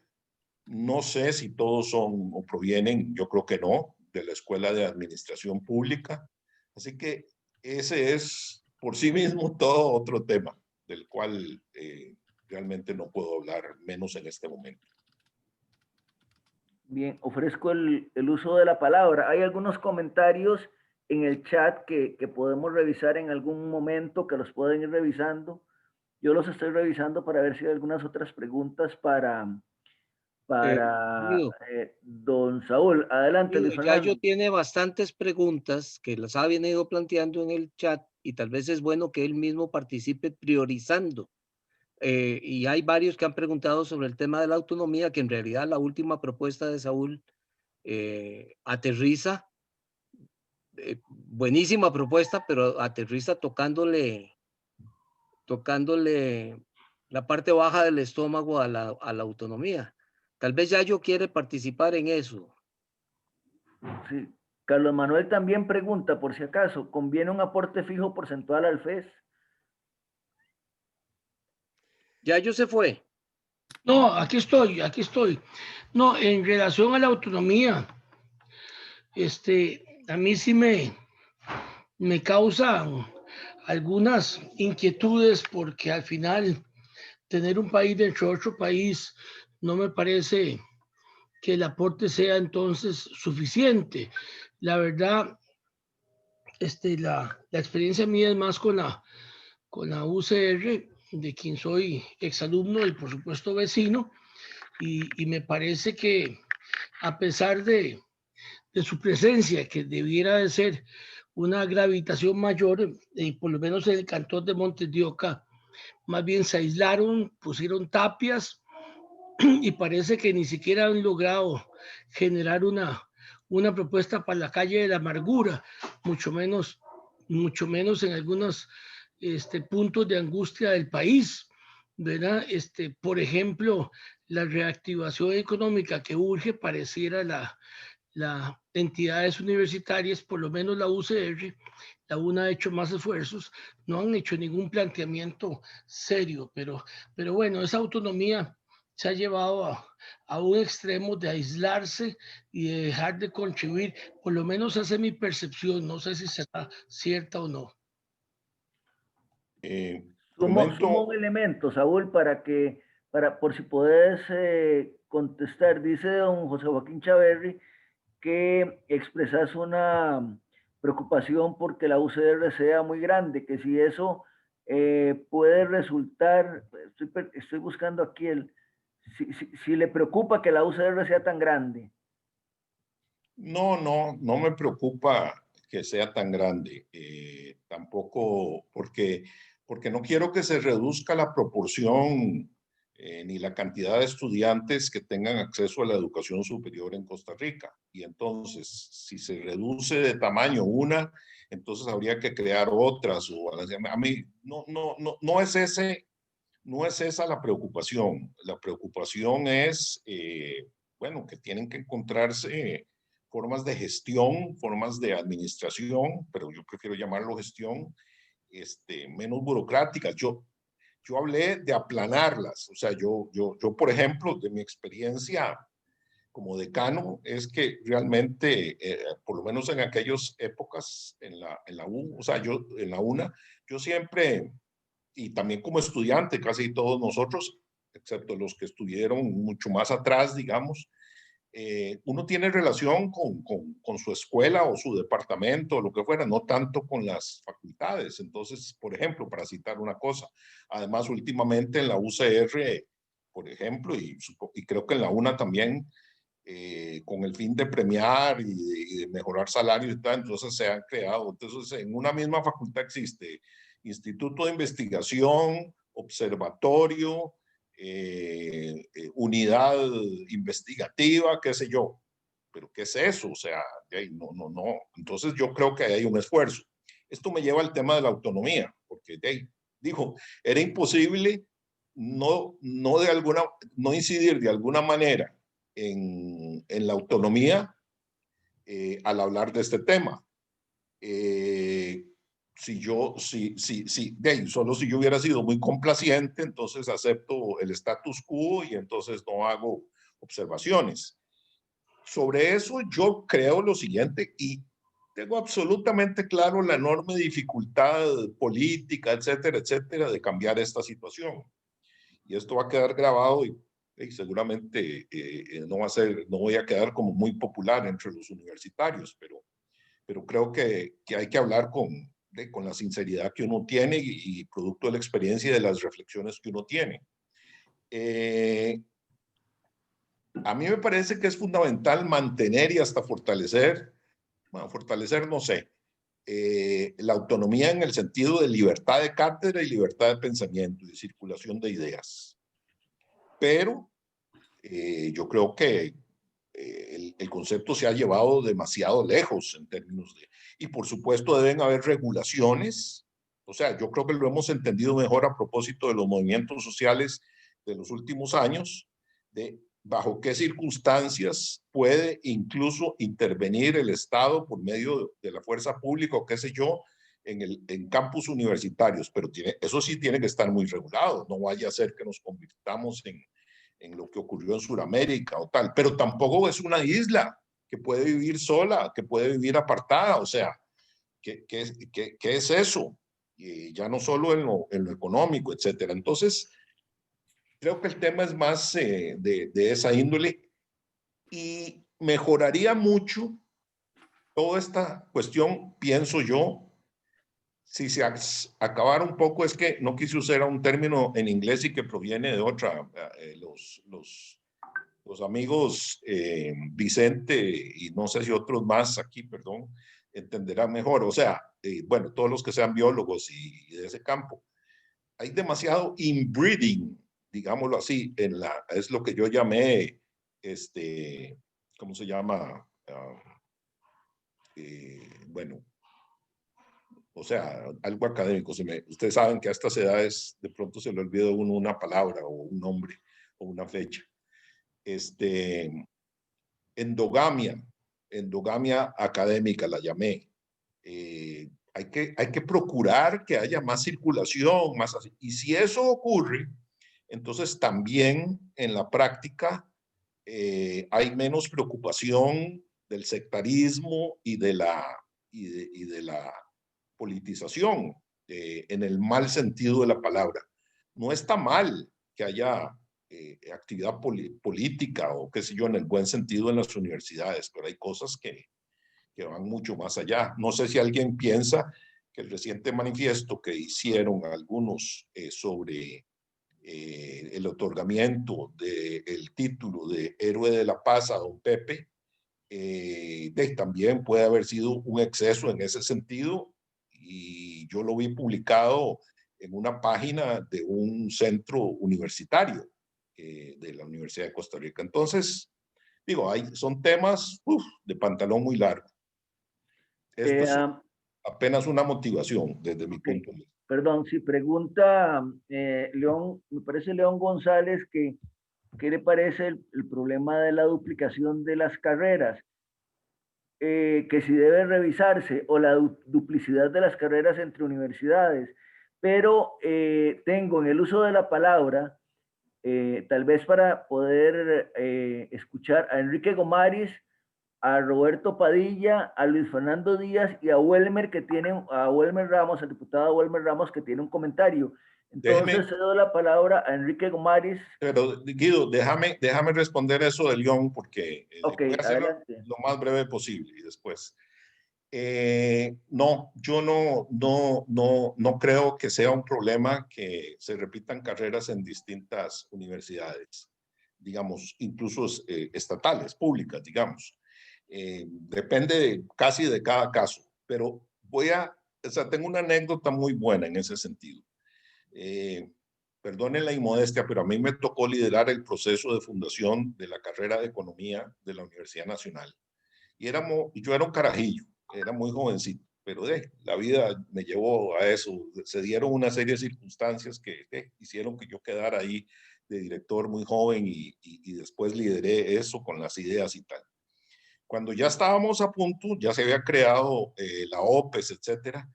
No sé si todos son o provienen, yo creo que no, de la Escuela de Administración Pública. Así que ese es por sí mismo todo otro tema del cual realmente no puedo hablar, menos en este momento. Bien, ofrezco el uso de la palabra. Hay algunos comentarios en el chat que podemos revisar en algún momento, que los pueden ir revisando. Yo los estoy revisando para ver si hay algunas otras preguntas para don Saúl. Adelante, Luis Yayo Fernando. tiene bastantes preguntas que las ha venido planteando en el chat y tal vez es bueno que él mismo participe priorizando. Y hay varios que han preguntado sobre el tema de la autonomía, que en realidad la última propuesta de Saúl aterriza, buenísima propuesta, pero aterriza tocándole la parte baja del estómago a la autonomía. Tal vez Yayo quiere participar en eso. Sí. Carlos Manuel también pregunta, por si acaso, ¿conviene un aporte fijo porcentual al FES? Yayo se fue. No, aquí estoy, aquí estoy. No, en relación a la autonomía, a mí sí me causa algunas inquietudes porque al final tener un país dentro de otro país no me parece que el aporte sea entonces suficiente. La verdad, la experiencia mía es más con la UCR, de quien soy exalumno y por supuesto vecino, y me parece que a pesar de su presencia, que debiera de ser una gravitación mayor, por lo menos en el cantón de Montes de Oca, más bien se aislaron, pusieron tapias y parece que ni siquiera han logrado generar una propuesta para la calle de la amargura, mucho menos en algunos puntos de angustia del país, ¿verdad? Por ejemplo, la reactivación económica que urge pareciera las entidades universitarias, por lo menos la UCR, la UNA ha hecho más esfuerzos, no han hecho ningún planteamiento serio, pero bueno, esa autonomía se ha llevado a un extremo de aislarse y de dejar de contribuir, por lo menos esa es mi percepción, no sé si será cierta o no. Sumo un elemento, Saúl, por si puedes contestar. Dice don José Joaquín Chaverri que expresas una preocupación porque la UCR sea muy grande, que si eso puede resultar, estoy buscando aquí si le preocupa que la UCR sea tan grande. No me preocupa que sea tan grande, tampoco porque no quiero que se reduzca la proporción ni la cantidad de estudiantes que tengan acceso a la educación superior en Costa Rica. Y entonces, si se reduce de tamaño una, entonces habría que crear otras. A mí no es esa la preocupación. La preocupación es, bueno, que tienen que encontrarse formas de gestión, formas de administración, pero yo prefiero llamarlo gestión, menos burocráticas. Yo hablé de aplanarlas. O sea, yo, por ejemplo, de mi experiencia como decano, es que realmente, por lo menos en aquellas épocas en la U, o sea, yo en la UNA, yo siempre, y también como estudiante, casi todos nosotros, excepto los que estuvieron mucho más atrás, digamos, uno tiene relación con su escuela o su departamento o lo que fuera, no tanto con las facultades. Entonces, por ejemplo, para citar una cosa, además últimamente en la UCR, por ejemplo, y creo que en la UNA también, con el fin de premiar y de mejorar salarios y tal, entonces se han creado. Entonces, en una misma facultad existe instituto de investigación, observatorio, unidad investigativa, qué sé yo. Pero ¿qué es eso? O sea, no. Entonces yo creo que hay un esfuerzo. Esto me lleva al tema de la autonomía, porque dijo, era imposible no incidir de alguna manera en la autonomía al hablar de este tema. Solo si yo hubiera sido muy complaciente, entonces acepto el status quo y entonces no hago observaciones. Sobre eso yo creo lo siguiente, y tengo absolutamente claro la enorme dificultad política, etcétera, etcétera, de cambiar esta situación. Y esto va a quedar grabado y seguramente no voy a quedar como muy popular entre los universitarios, pero creo que hay que hablar con la sinceridad que uno tiene y producto de la experiencia y de las reflexiones que uno tiene. A mí me parece que es fundamental mantener y hasta fortalecer, bueno, fortalecer no sé, la autonomía en el sentido de libertad de cátedra y libertad de pensamiento y de circulación de ideas. Pero yo creo que el concepto se ha llevado demasiado lejos en términos de... Y por supuesto deben haber regulaciones. O sea, yo creo que lo hemos entendido mejor a propósito de los movimientos sociales de los últimos años, de bajo qué circunstancias puede incluso intervenir el Estado por medio de la fuerza pública o qué sé yo, en campus universitarios, pero eso sí tiene que estar muy regulado. No vaya a ser que nos convirtamos en lo que ocurrió en Sudamérica o tal, pero tampoco es una isla que puede vivir sola, que puede vivir apartada. O sea, ¿qué es eso? Y ya no solo en lo económico, etcétera. Entonces, creo que el tema es más de esa índole y mejoraría mucho toda esta cuestión, pienso yo, si se acabara un poco, es que no quise usar un término en inglés y que proviene de otra, los amigos Vicente y no sé si otros más aquí, perdón, entenderán mejor. O sea, bueno, todos los que sean biólogos y de ese campo. Hay demasiado inbreeding, digámoslo así, es lo que yo llamé, ¿cómo se llama? Bueno, o sea, algo académico. Ustedes saben que a estas edades de pronto se le olvida a uno una palabra o un nombre o una fecha. Endogamia académica la llamé. Hay que procurar que haya más circulación, más así. Y si eso ocurre, entonces también en la práctica hay menos preocupación del sectarismo y de la politización, en el mal sentido de la palabra. No está mal que haya actividad política o qué sé yo, en el buen sentido en las universidades, pero hay cosas que van mucho más allá. No sé si alguien piensa que el reciente manifiesto que hicieron algunos sobre el otorgamiento del título de Héroe de la Paz a don Pepe, también puede haber sido un exceso en ese sentido, y yo lo vi publicado en una página de un centro universitario de la Universidad de Costa Rica. Entonces, digo, son temas de pantalón muy largo. Esto es apenas una motivación desde mi punto de vista. Perdón, si pregunta León, me parece León González, ¿qué le parece el problema de la duplicación de las carreras? Que si debe revisarse, o la duplicidad de las carreras entre universidades, pero tengo en el uso de la palabra, tal vez para poder escuchar a Enrique Gomaris, a Roberto Padilla, a Luis Fernando Díaz y a Welmer, a Welmer Ramos, al diputado Welmer Ramos, que tiene un comentario. Entonces cedo la palabra a Enrique Gomaris. Pero Guido, déjame responder eso de León, porque voy a hacerlo lo más breve posible y después. No, yo no creo que sea un problema que se repitan carreras en distintas universidades, digamos, incluso estatales, públicas, digamos. Depende casi de cada caso, pero tengo una anécdota muy buena en ese sentido. perdonen la inmodestia, pero a mí me tocó liderar el proceso de fundación de la carrera de Economía de la Universidad Nacional. Y yo era un carajillo, era muy jovencito, pero la vida me llevó a eso. Se dieron una serie de circunstancias que hicieron que yo quedara ahí de director muy joven y después lideré eso con las ideas y tal. Cuando ya estábamos a punto, ya se había creado la OPES, etcétera.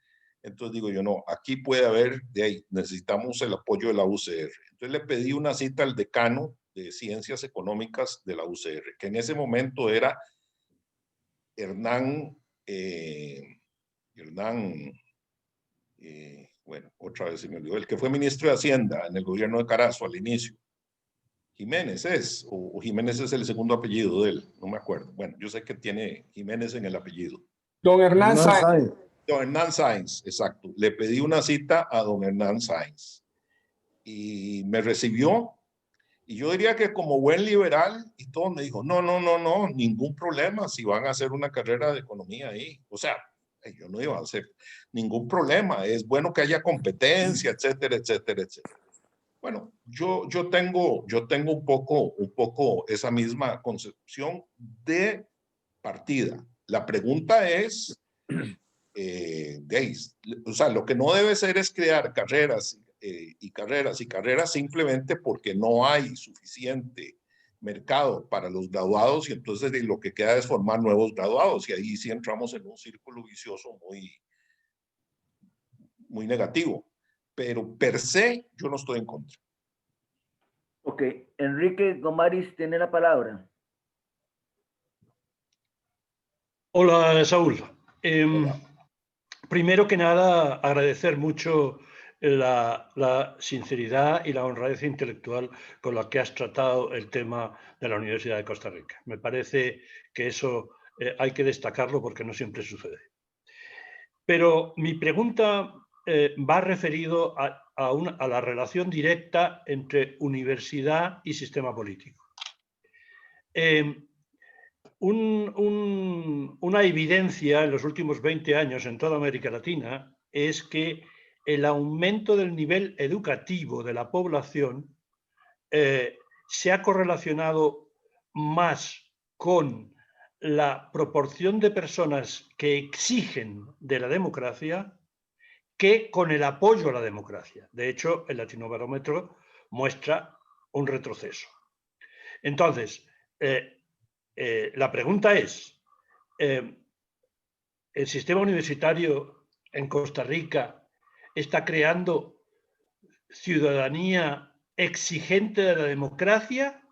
Entonces digo yo, no, aquí puede haber, necesitamos el apoyo de la UCR. Entonces le pedí una cita al decano de Ciencias Económicas de la UCR, que en ese momento era Hernán, bueno, otra vez se me olvidó, el que fue ministro de Hacienda en el gobierno de Carazo al inicio. Jiménez es, o Jiménez es el segundo apellido de él, no me acuerdo. Bueno, yo sé que tiene Jiménez en el apellido. Don Hernán Sáenz. Don Hernán Sáenz, exacto. Le pedí una cita a don Hernán Sáenz y me recibió. Y yo diría que como buen liberal y todo, me dijo, no, ningún problema si van a hacer una carrera de economía ahí. O sea, yo no iba a hacer ningún problema. Es bueno que haya competencia, etcétera, etcétera, etcétera. Bueno, yo tengo un poco esa misma concepción de partida. La pregunta es, o sea, lo que no debe ser es crear carreras y carreras simplemente porque no hay suficiente mercado para los graduados y entonces lo que queda es formar nuevos graduados y ahí sí entramos en un círculo vicioso muy negativo. Pero per se yo no estoy en contra. Ok, Enrique Gomaris tiene la palabra. Hola, Saúl. Hola. Primero que nada, agradecer mucho la sinceridad y la honradez intelectual con la que has tratado el tema de la Universidad de Costa Rica. Me parece que eso hay que destacarlo porque no siempre sucede. Pero mi pregunta va referido a la relación directa entre universidad y sistema político. Una evidencia en los últimos 20 años en toda América Latina es que el aumento del nivel educativo de la población se ha correlacionado más con la proporción de personas que exigen de la democracia que con el apoyo a la democracia. De hecho, el Latinobarómetro muestra un retroceso. Entonces, la pregunta es, ¿el sistema universitario en Costa Rica está creando ciudadanía exigente de la democracia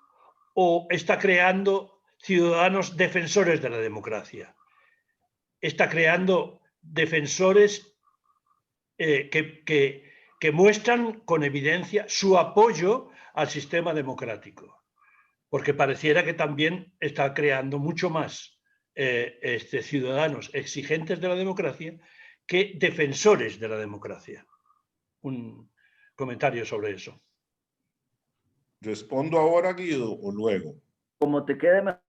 o está creando ciudadanos defensores de la democracia? Está creando defensores que muestran con evidencia su apoyo al sistema democrático. Porque pareciera que también está creando mucho más ciudadanos exigentes de la democracia que defensores de la democracia. Un comentario sobre eso. ¿Respondo ahora, Guido, o luego? Como te quede mejor.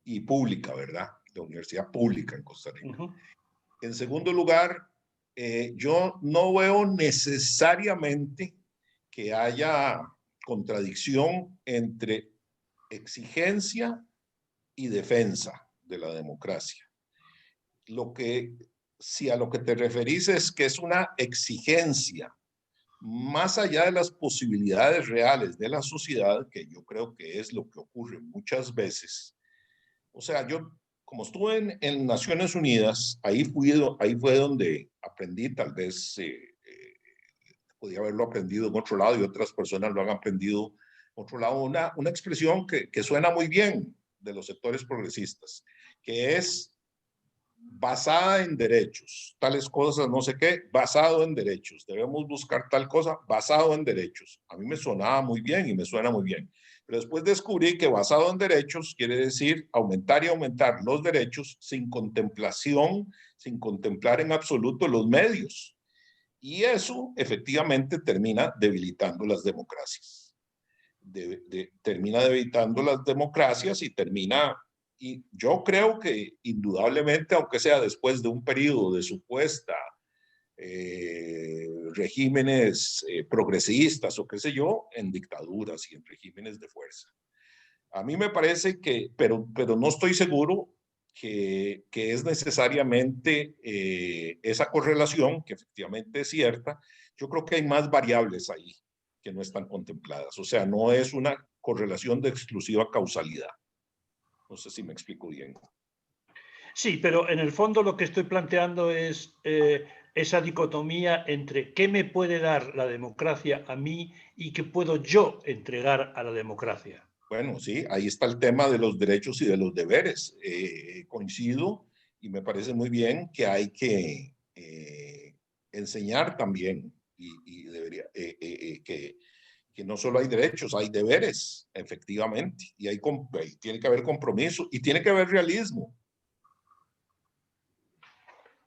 Y pública, ¿verdad? La universidad pública en Costa Rica. En segundo lugar, yo no veo necesariamente que haya contradicción entre exigencia y defensa de la democracia. Si a lo que te referís es que es una exigencia más allá de las posibilidades reales de la sociedad, que yo creo que es lo que ocurre muchas veces. O sea, yo como estuve en Naciones Unidas, ahí fue donde aprendí, tal vez podía haberlo aprendido en otro lado y otras personas lo han aprendido en otro lado, una expresión que suena muy bien de los sectores progresistas, que es basada en derechos, tales cosas, no sé qué, basado en derechos, debemos buscar tal cosa basado en derechos. A mí me sonaba muy bien y me suena muy bien, pero después descubrí que basado en derechos quiere decir aumentar y aumentar los derechos sin contemplación, sin contemplar en absoluto los medios. Y eso efectivamente termina debilitando las democracias. Termina debilitando las democracias y yo creo que indudablemente, aunque sea después de un periodo de supuesta regímenes progresistas o qué sé yo, en dictaduras y en regímenes de fuerza. A mí me parece que, pero no estoy seguro que es necesariamente esa correlación, que efectivamente es cierta. Yo creo que hay más variables ahí que no están contempladas. O sea, no es una correlación de exclusiva causalidad. No sé si me explico bien. Sí, pero en el fondo lo que estoy planteando es esa dicotomía entre qué me puede dar la democracia a mí y qué puedo yo entregar a la democracia. Bueno, sí, ahí está el tema de los derechos y de los deberes. Coincido y me parece muy bien que hay que enseñar también y debería, que no solo hay derechos, hay deberes, efectivamente, y tiene que haber compromiso y tiene que haber realismo.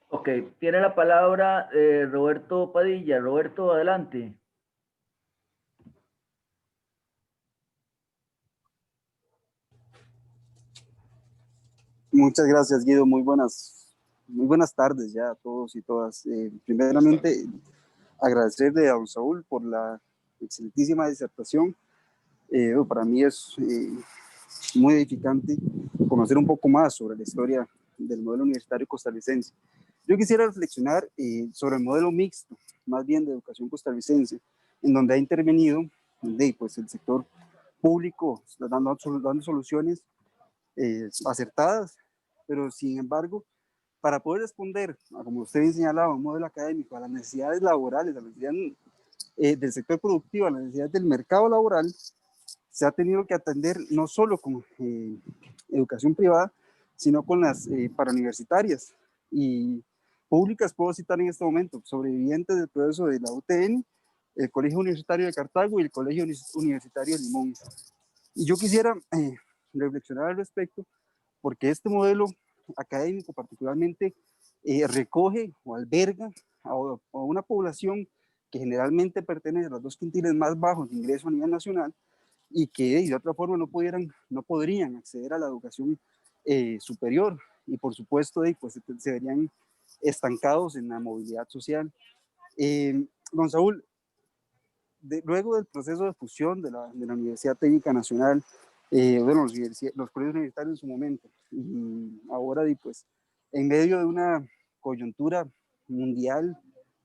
Ok, tiene la palabra Roberto Padilla. Roberto, adelante. Muchas gracias, Guido. Muy buenas tardes ya a todos y todas. Primeramente, agradecerle a don Saúl por la excelentísima disertación. Para mí es muy edificante conocer un poco más sobre la historia del modelo universitario costarricense. Yo quisiera reflexionar sobre el modelo mixto, más bien de educación costarricense, en donde ha intervenido pues, el sector público dando soluciones acertadas, pero sin embargo, para poder responder, como usted bien señalaba, un modelo académico, a las necesidades laborales, a las necesidades del sector productivo, a las necesidades del mercado laboral, se ha tenido que atender no solo con educación privada, sino con las parauniversitarias y públicas. Puedo citar en este momento sobrevivientes del proceso de la UTN, el Colegio Universitario de Cartago y el Colegio Universitario de Limón. Y yo quisiera reflexionar al respecto, porque este modelo académico particularmente recoge o alberga a una población que generalmente pertenece a los 2 quintiles más bajos de ingreso a nivel nacional y que de otra forma no podrían acceder a la educación superior y por supuesto pues, se verían estancados en la movilidad social. Don Saúl, luego del proceso de fusión de la Universidad Técnica Nacional, bueno, los colegios universitarios en su momento, y ahora pues en medio de una coyuntura mundial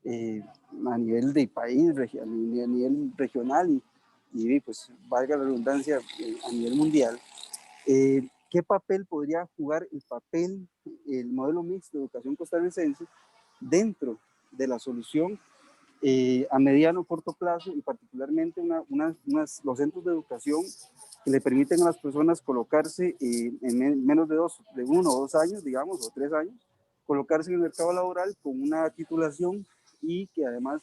a nivel de país, a nivel regional y pues valga la redundancia a nivel mundial, ¿qué papel podría jugar el modelo mixto de educación costarricense dentro de la solución a mediano o corto plazo y particularmente los centros de educación que le permiten a las personas colocarse en menos de 1 o 2 años, digamos, o 3 años, colocarse en el mercado laboral con una titulación y que además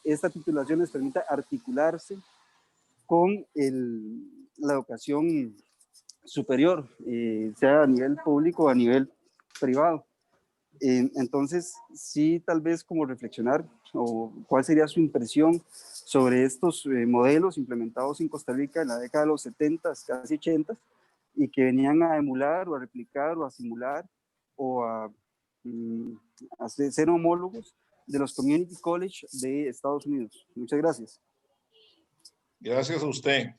esta titulación les permita articularse con la educación superior, sea a nivel público o a nivel privado? Entonces, sí, tal vez como reflexionar o cuál sería su impresión sobre estos modelos implementados en Costa Rica en la década de los 70, casi 80, y que venían a emular o a replicar o a simular o a ser homólogos de los Community College de Estados Unidos. Muchas gracias. Gracias a usted.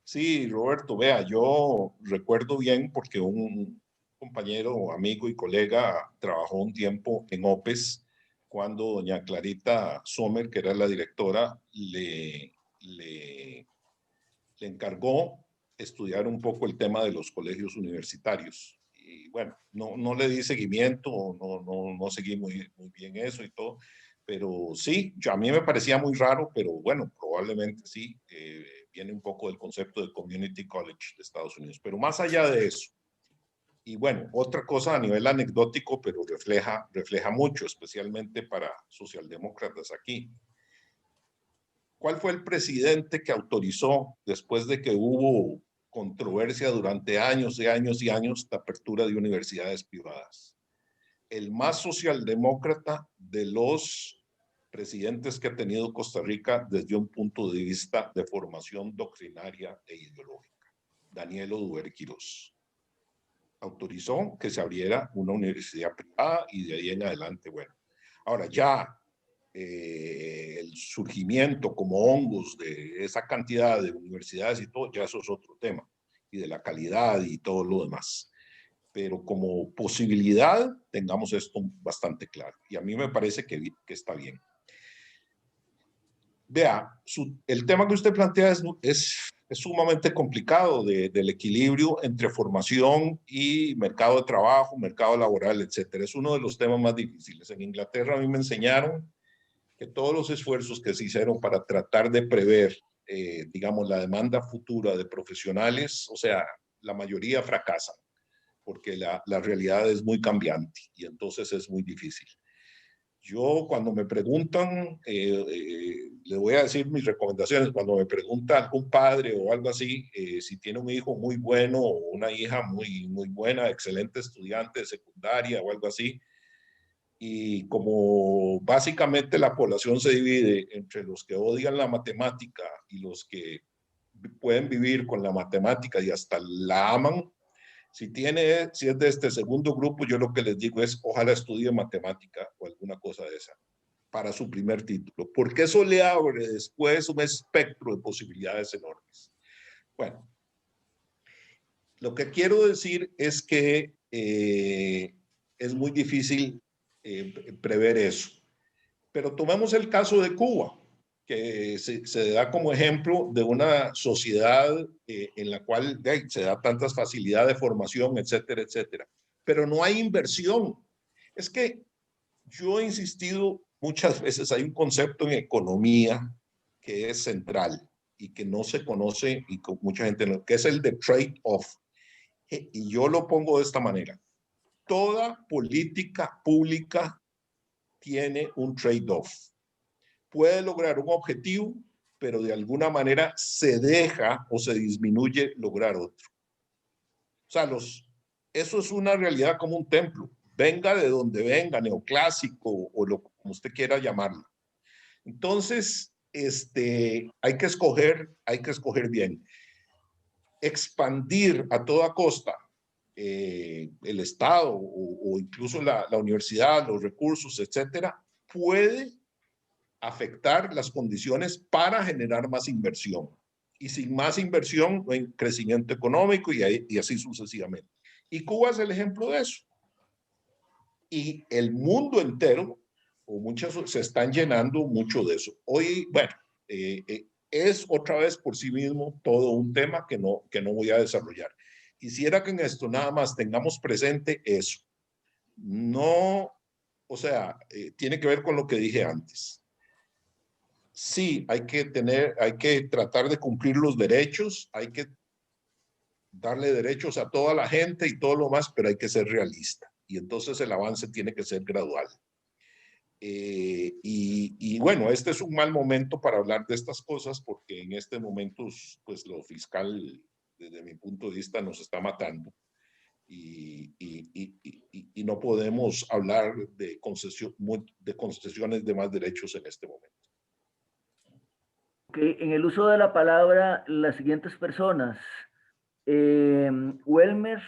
Sí, Roberto, vea, yo recuerdo bien porque un compañero, amigo y colega trabajó un tiempo en OPES cuando doña Clarita Sommer, que era la directora, le encargó estudiar un poco el tema de los colegios universitarios. Y bueno, no le di seguimiento, no seguí muy bien eso y todo, pero sí, a mí me parecía muy raro, pero bueno, probablemente sí, viene un poco del concepto del Community College de Estados Unidos. Pero más allá de eso, Y bueno, otra cosa a nivel anecdótico, pero refleja mucho, especialmente para socialdemócratas aquí. ¿Cuál fue el presidente que autorizó, después de que hubo controversia durante años y años y años, la apertura de universidades privadas? El más socialdemócrata de los presidentes que ha tenido Costa Rica desde un punto de vista de formación doctrinaria e ideológica, Daniel Oduber Quirós. Autorizó que se abriera una universidad privada y de ahí en adelante, bueno. Ahora ya el surgimiento como hongos de esa cantidad de universidades y todo, ya eso es otro tema, y de la calidad y todo lo demás. Pero como posibilidad, tengamos esto bastante claro. Y a mí me parece que está bien. Vea, el tema que usted plantea es sumamente complicado del equilibrio entre formación y mercado de trabajo, mercado laboral, etcétera. Es uno de los temas más difíciles. En Inglaterra a mí me enseñaron que todos los esfuerzos que se hicieron para tratar de prever, digamos, la demanda futura de profesionales, o sea, la mayoría fracasan, porque la realidad es muy cambiante y entonces es muy difícil. Yo cuando me preguntan, le voy a decir mis recomendaciones, cuando me pregunta algún padre o algo así, si tiene un hijo muy bueno o una hija muy buena, excelente estudiante de secundaria o algo así, y como básicamente la población se divide entre los que odian la matemática y los que pueden vivir con la matemática y hasta la aman, si es de este segundo grupo, yo lo que les digo es ojalá estudie matemática o alguna cosa de esa para su primer título, porque eso le abre después un espectro de posibilidades enormes. Bueno, lo que quiero decir es que es muy difícil prever eso. Pero tomemos el caso de Cuba, que se da como ejemplo de una sociedad en la cual se da tantas facilidades de formación, etcétera, etcétera. Pero no hay inversión. Es que yo he insistido muchas veces, hay un concepto en economía que es central y que no se conoce y con mucha gente no, que es el de trade-off. Y yo lo pongo de esta manera. Toda política pública tiene un trade-off. Puede lograr un objetivo, pero de alguna manera se deja o se disminuye lograr otro. O sea, eso es una realidad como un templo. Venga de donde venga, neoclásico o como usted quiera llamarlo. Entonces, hay que escoger bien. Expandir a toda costa el Estado o incluso la universidad, los recursos, etcétera, puede afectar las condiciones para generar más inversión. Y sin más inversión, no hay crecimiento económico y así sucesivamente. Y Cuba es el ejemplo de eso. Y el mundo entero, o muchas, se están llenando mucho de eso. Hoy, bueno, es otra vez por sí mismo todo un tema que no voy a desarrollar. Quisiera que en esto nada más tengamos presente eso. No, o sea, tiene que ver con lo que dije antes. Sí, hay que tratar de cumplir los derechos, hay que darle derechos a toda la gente y todo lo más, pero hay que ser realista. Y entonces el avance tiene que ser gradual. Y bueno, este es un mal momento para hablar de estas cosas porque en este momento, pues lo fiscal, desde mi punto de vista, nos está matando. Y no podemos hablar de concesiones de más derechos en este momento. Okay. En el uso de la palabra, las siguientes personas. Don Welmer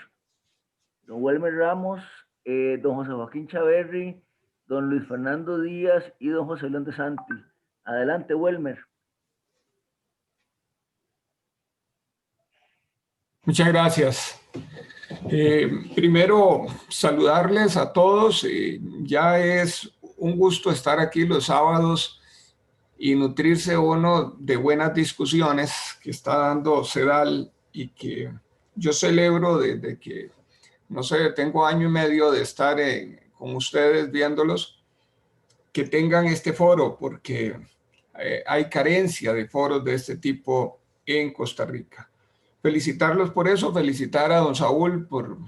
Ramos, don José Joaquín Chaverri, don Luis Fernando Díaz y don José León de Santi. Adelante, Welmer. Muchas gracias. Primero, saludarles a todos. Ya es un gusto estar aquí los sábados y nutrirse uno de buenas discusiones que está dando CEDAL y que yo celebro desde que, no sé, tengo año y medio de estar con ustedes viéndolos, que tengan este foro porque hay carencia de foros de este tipo en Costa Rica. Felicitarlos por eso, felicitar a don Saúl por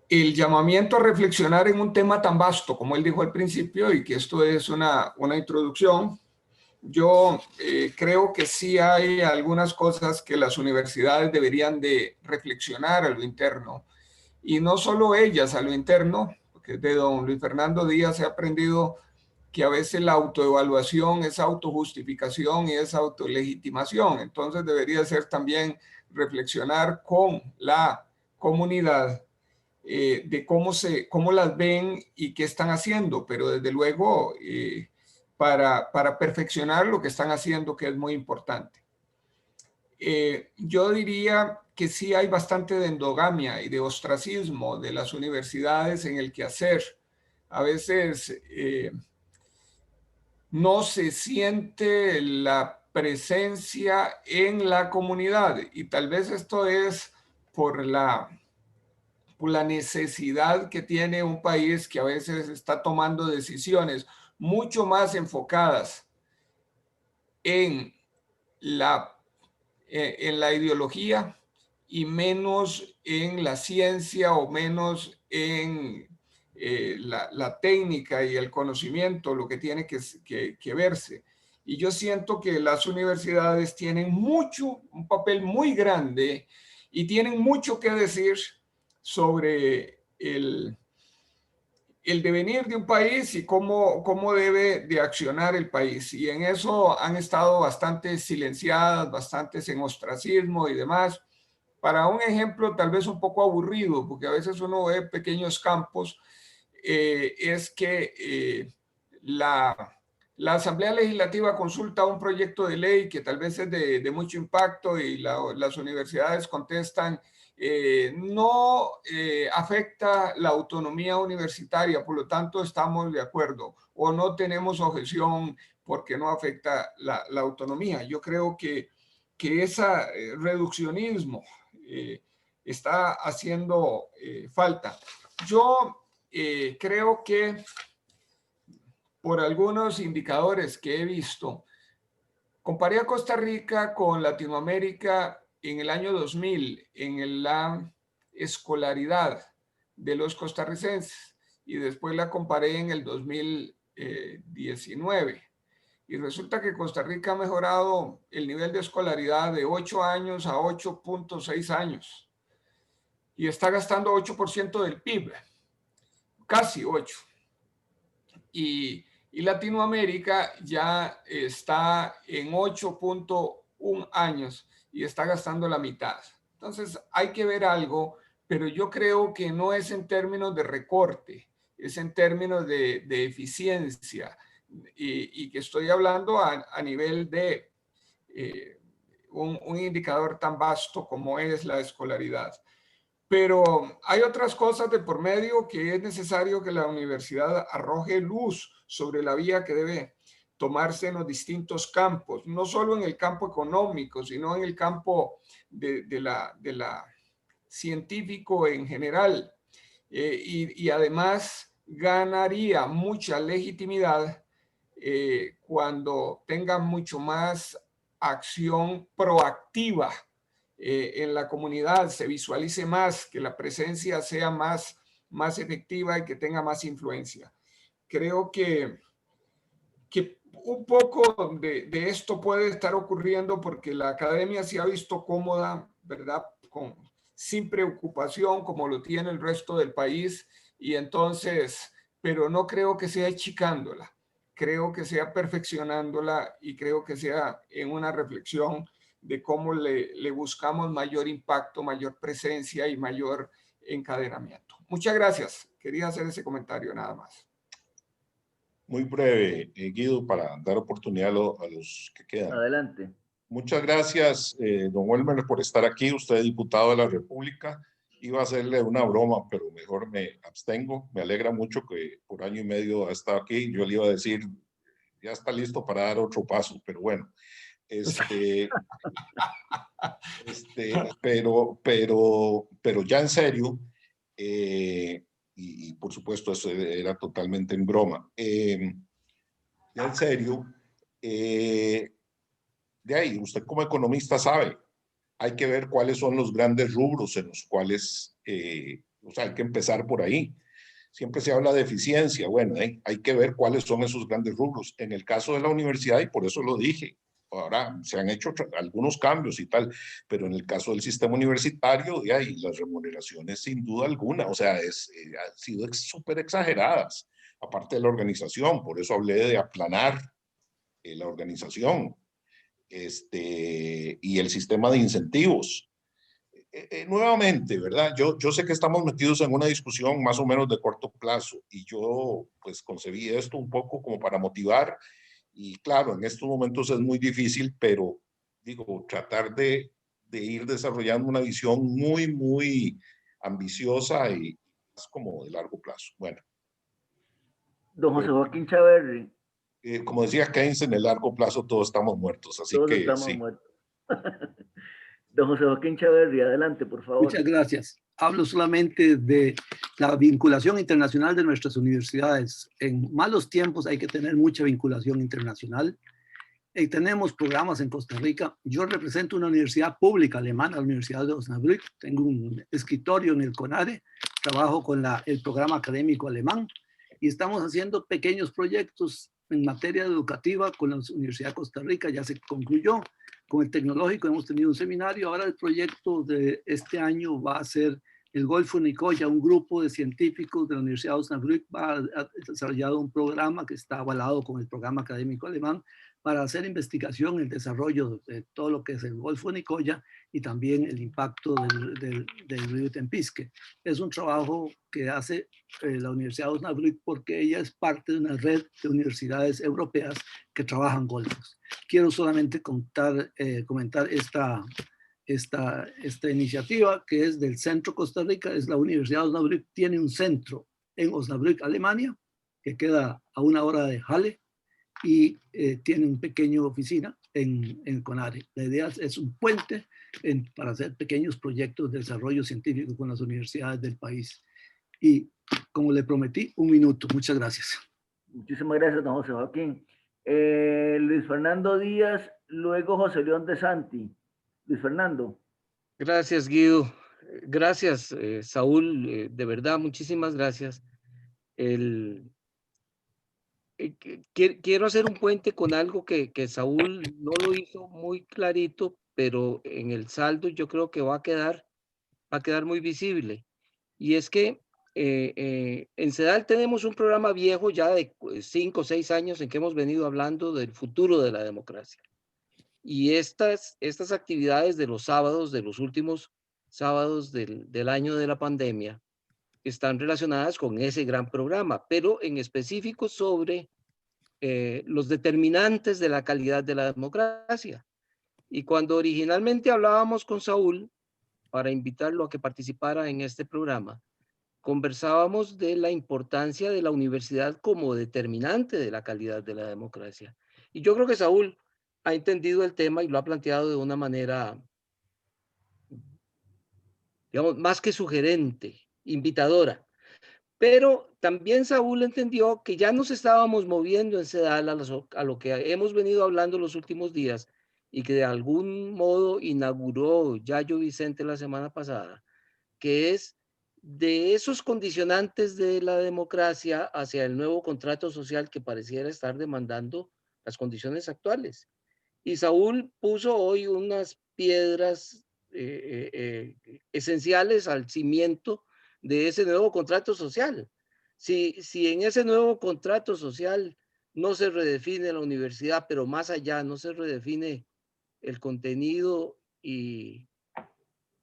el llamamiento a reflexionar en un tema tan vasto, como él dijo al principio, y que esto es una introducción. Yo creo que sí hay algunas cosas que las universidades deberían de reflexionar a lo interno, y no solo ellas a lo interno, porque de don Luis Fernando Díaz he aprendido que a veces la autoevaluación es autojustificación y es autolegitimación. Entonces debería ser también reflexionar con la comunidad de cómo las ven y qué están haciendo, pero desde luego para perfeccionar lo que están haciendo, que es muy importante. Yo diría que sí hay bastante de endogamia y de ostracismo de las universidades en el quehacer. A veces no se siente la presencia en la comunidad, y tal vez esto es por la necesidad que tiene un país que a veces está tomando decisiones mucho más enfocadas en la ideología y menos en la ciencia, o menos en la técnica y el conocimiento, lo que tiene que verse. Y yo siento que las universidades tienen un papel muy grande, y tienen mucho que decir sobre el devenir de un país y cómo debe de accionar el país. Y en eso han estado bastante silenciadas, bastantes en ostracismo y demás. Para un ejemplo tal vez un poco aburrido, porque a veces uno ve pequeños campos, es que la Asamblea Legislativa consulta un proyecto de ley que tal vez es de mucho impacto, y las universidades contestan: no afecta la autonomía universitaria, por lo tanto estamos de acuerdo, o no tenemos objeción porque no afecta la autonomía. Yo creo que ese reduccionismo está haciendo falta. Yo creo que por algunos indicadores que he visto, comparé a Costa Rica con Latinoamérica en el año 2000 en la escolaridad de los costarricenses, y después la comparé en el 2019. Y resulta que Costa Rica ha mejorado el nivel de escolaridad de 8 años a 8.6 años. Y está gastando 8% del PIB, casi 8. Y Latinoamérica ya está en 8.1 años y está gastando la mitad. Entonces hay que ver algo, pero yo creo que no es en términos de recorte, es en términos de eficiencia, y que estoy hablando a nivel de un indicador tan vasto como es la escolaridad. Pero hay otras cosas de por medio que es necesario que la universidad arroje luz sobre la vía que debe tomarse en los distintos campos, no solo en el campo económico, sino en el campo de la científico en general. Y además ganaría mucha legitimidad cuando tenga mucho más acción proactiva en la comunidad, se visualice más, que la presencia sea más efectiva y que tenga más influencia. Creo que un poco de esto puede estar ocurriendo porque la academia se ha visto cómoda, ¿verdad?, sin preocupación como lo tiene el resto del país, y entonces, pero no creo que sea achicándola, creo que sea perfeccionándola, y creo que sea en una reflexión de cómo le buscamos mayor impacto, mayor presencia y mayor encadenamiento. Muchas gracias. Quería hacer ese comentario nada más. Muy breve, Guido, para dar oportunidad a los que quedan. Adelante. Muchas gracias, don Welmer, por estar aquí. Usted es diputado de la República. Iba a hacerle una broma, pero mejor me abstengo. Me alegra mucho que por año y medio ha estado aquí. Yo le iba a decir, ya está listo para dar otro paso, pero bueno. Pero ya en serio, y por supuesto eso era totalmente en broma. Ya en serio, de ahí, usted como economista sabe, hay que ver cuáles son los grandes rubros en los cuales, o sea, hay que empezar por ahí. Siempre se habla de eficiencia. Bueno, hay que ver cuáles son esos grandes rubros. En el caso de la universidad, y por eso lo dije, ahora se han hecho algunos cambios y tal, pero en el caso del sistema universitario, y las remuneraciones sin duda alguna, o sea, han sido súper exageradas, aparte de la organización. Por eso hablé de aplanar la organización y el sistema de incentivos. Nuevamente, ¿verdad? Yo sé que estamos metidos en una discusión más o menos de corto plazo y yo pues concebí esto un poco como para motivar y claro, en estos momentos es muy difícil, pero digo, tratar de ir desarrollando una visión muy, muy ambiciosa y más como de largo plazo. Bueno. Don José Joaquín Chaverri. Como decía Keynes, en el largo plazo todos estamos muertos, así todos que estamos sí. muertos. Don José Joaquín Chaverri, adelante, por favor. Muchas gracias. Hablo solamente de la vinculación internacional de nuestras universidades. En malos tiempos hay que tener mucha vinculación internacional. Tenemos programas en Costa Rica. Yo represento una universidad pública alemana, la Universidad de Osnabrück. Tengo un escritorio en el CONARE. Trabajo con el programa académico alemán y estamos haciendo pequeños proyectos en materia educativa con la Universidad de Costa Rica. Ya se concluyó. Con el tecnológico hemos tenido un seminario. Ahora el proyecto de este año va a ser el Golfo Nicoya. Un grupo de científicos de la Universidad de Osnabrück ha desarrollado un programa que está avalado con el programa académico alemán para hacer investigación en el desarrollo de todo lo que es el Golfo Nicoya y también el impacto del río Tempisque. Es un trabajo que hace la Universidad de Osnabrück porque ella es parte de una red de universidades europeas que trabajan golfos. Quiero solamente comentar esta iniciativa que es del Centro Costa Rica. Es la Universidad de Osnabrück, tiene un centro en Osnabrück, Alemania, que queda a 1 hora de Halle, y tiene una pequeña oficina en CONARE. La idea es un puente para hacer pequeños proyectos de desarrollo científico con las universidades del país. Y como le prometí, 1 minuto. Muchas gracias. Muchísimas gracias, don José Joaquín. Luis Fernando Díaz, luego José León de Santi. Luis Fernando. Gracias, Guido. Gracias, Saúl. De verdad, muchísimas gracias. Quiero hacer un puente con algo que Saúl no lo hizo muy clarito, pero en el saldo yo creo que va a quedar muy visible. Y es que en CEDAL tenemos un programa viejo ya de 5 o 6 años en que hemos venido hablando del futuro de la democracia. Y estas actividades de los sábados, de los últimos sábados del año de la pandemia, están relacionadas con ese gran programa, pero en específico sobre los determinantes de la calidad de la democracia. Y cuando originalmente hablábamos con Saúl para invitarlo a que participara en este programa, conversábamos de la importancia de la universidad como determinante de la calidad de la democracia. Y yo creo que Saúl ha entendido el tema y lo ha planteado de una manera, digamos, más que sugerente, invitadora. Pero también Saúl entendió que ya nos estábamos moviendo en CEDAL a lo que hemos venido hablando los últimos días y que de algún modo inauguró Yayo Vicente la semana pasada, que es de esos condicionantes de la democracia hacia el nuevo contrato social que pareciera estar demandando las condiciones actuales. Y Saúl puso hoy unas piedras esenciales al cimiento de ese nuevo contrato social. Si en ese nuevo contrato social no se redefine la universidad, pero más allá no se redefine el contenido y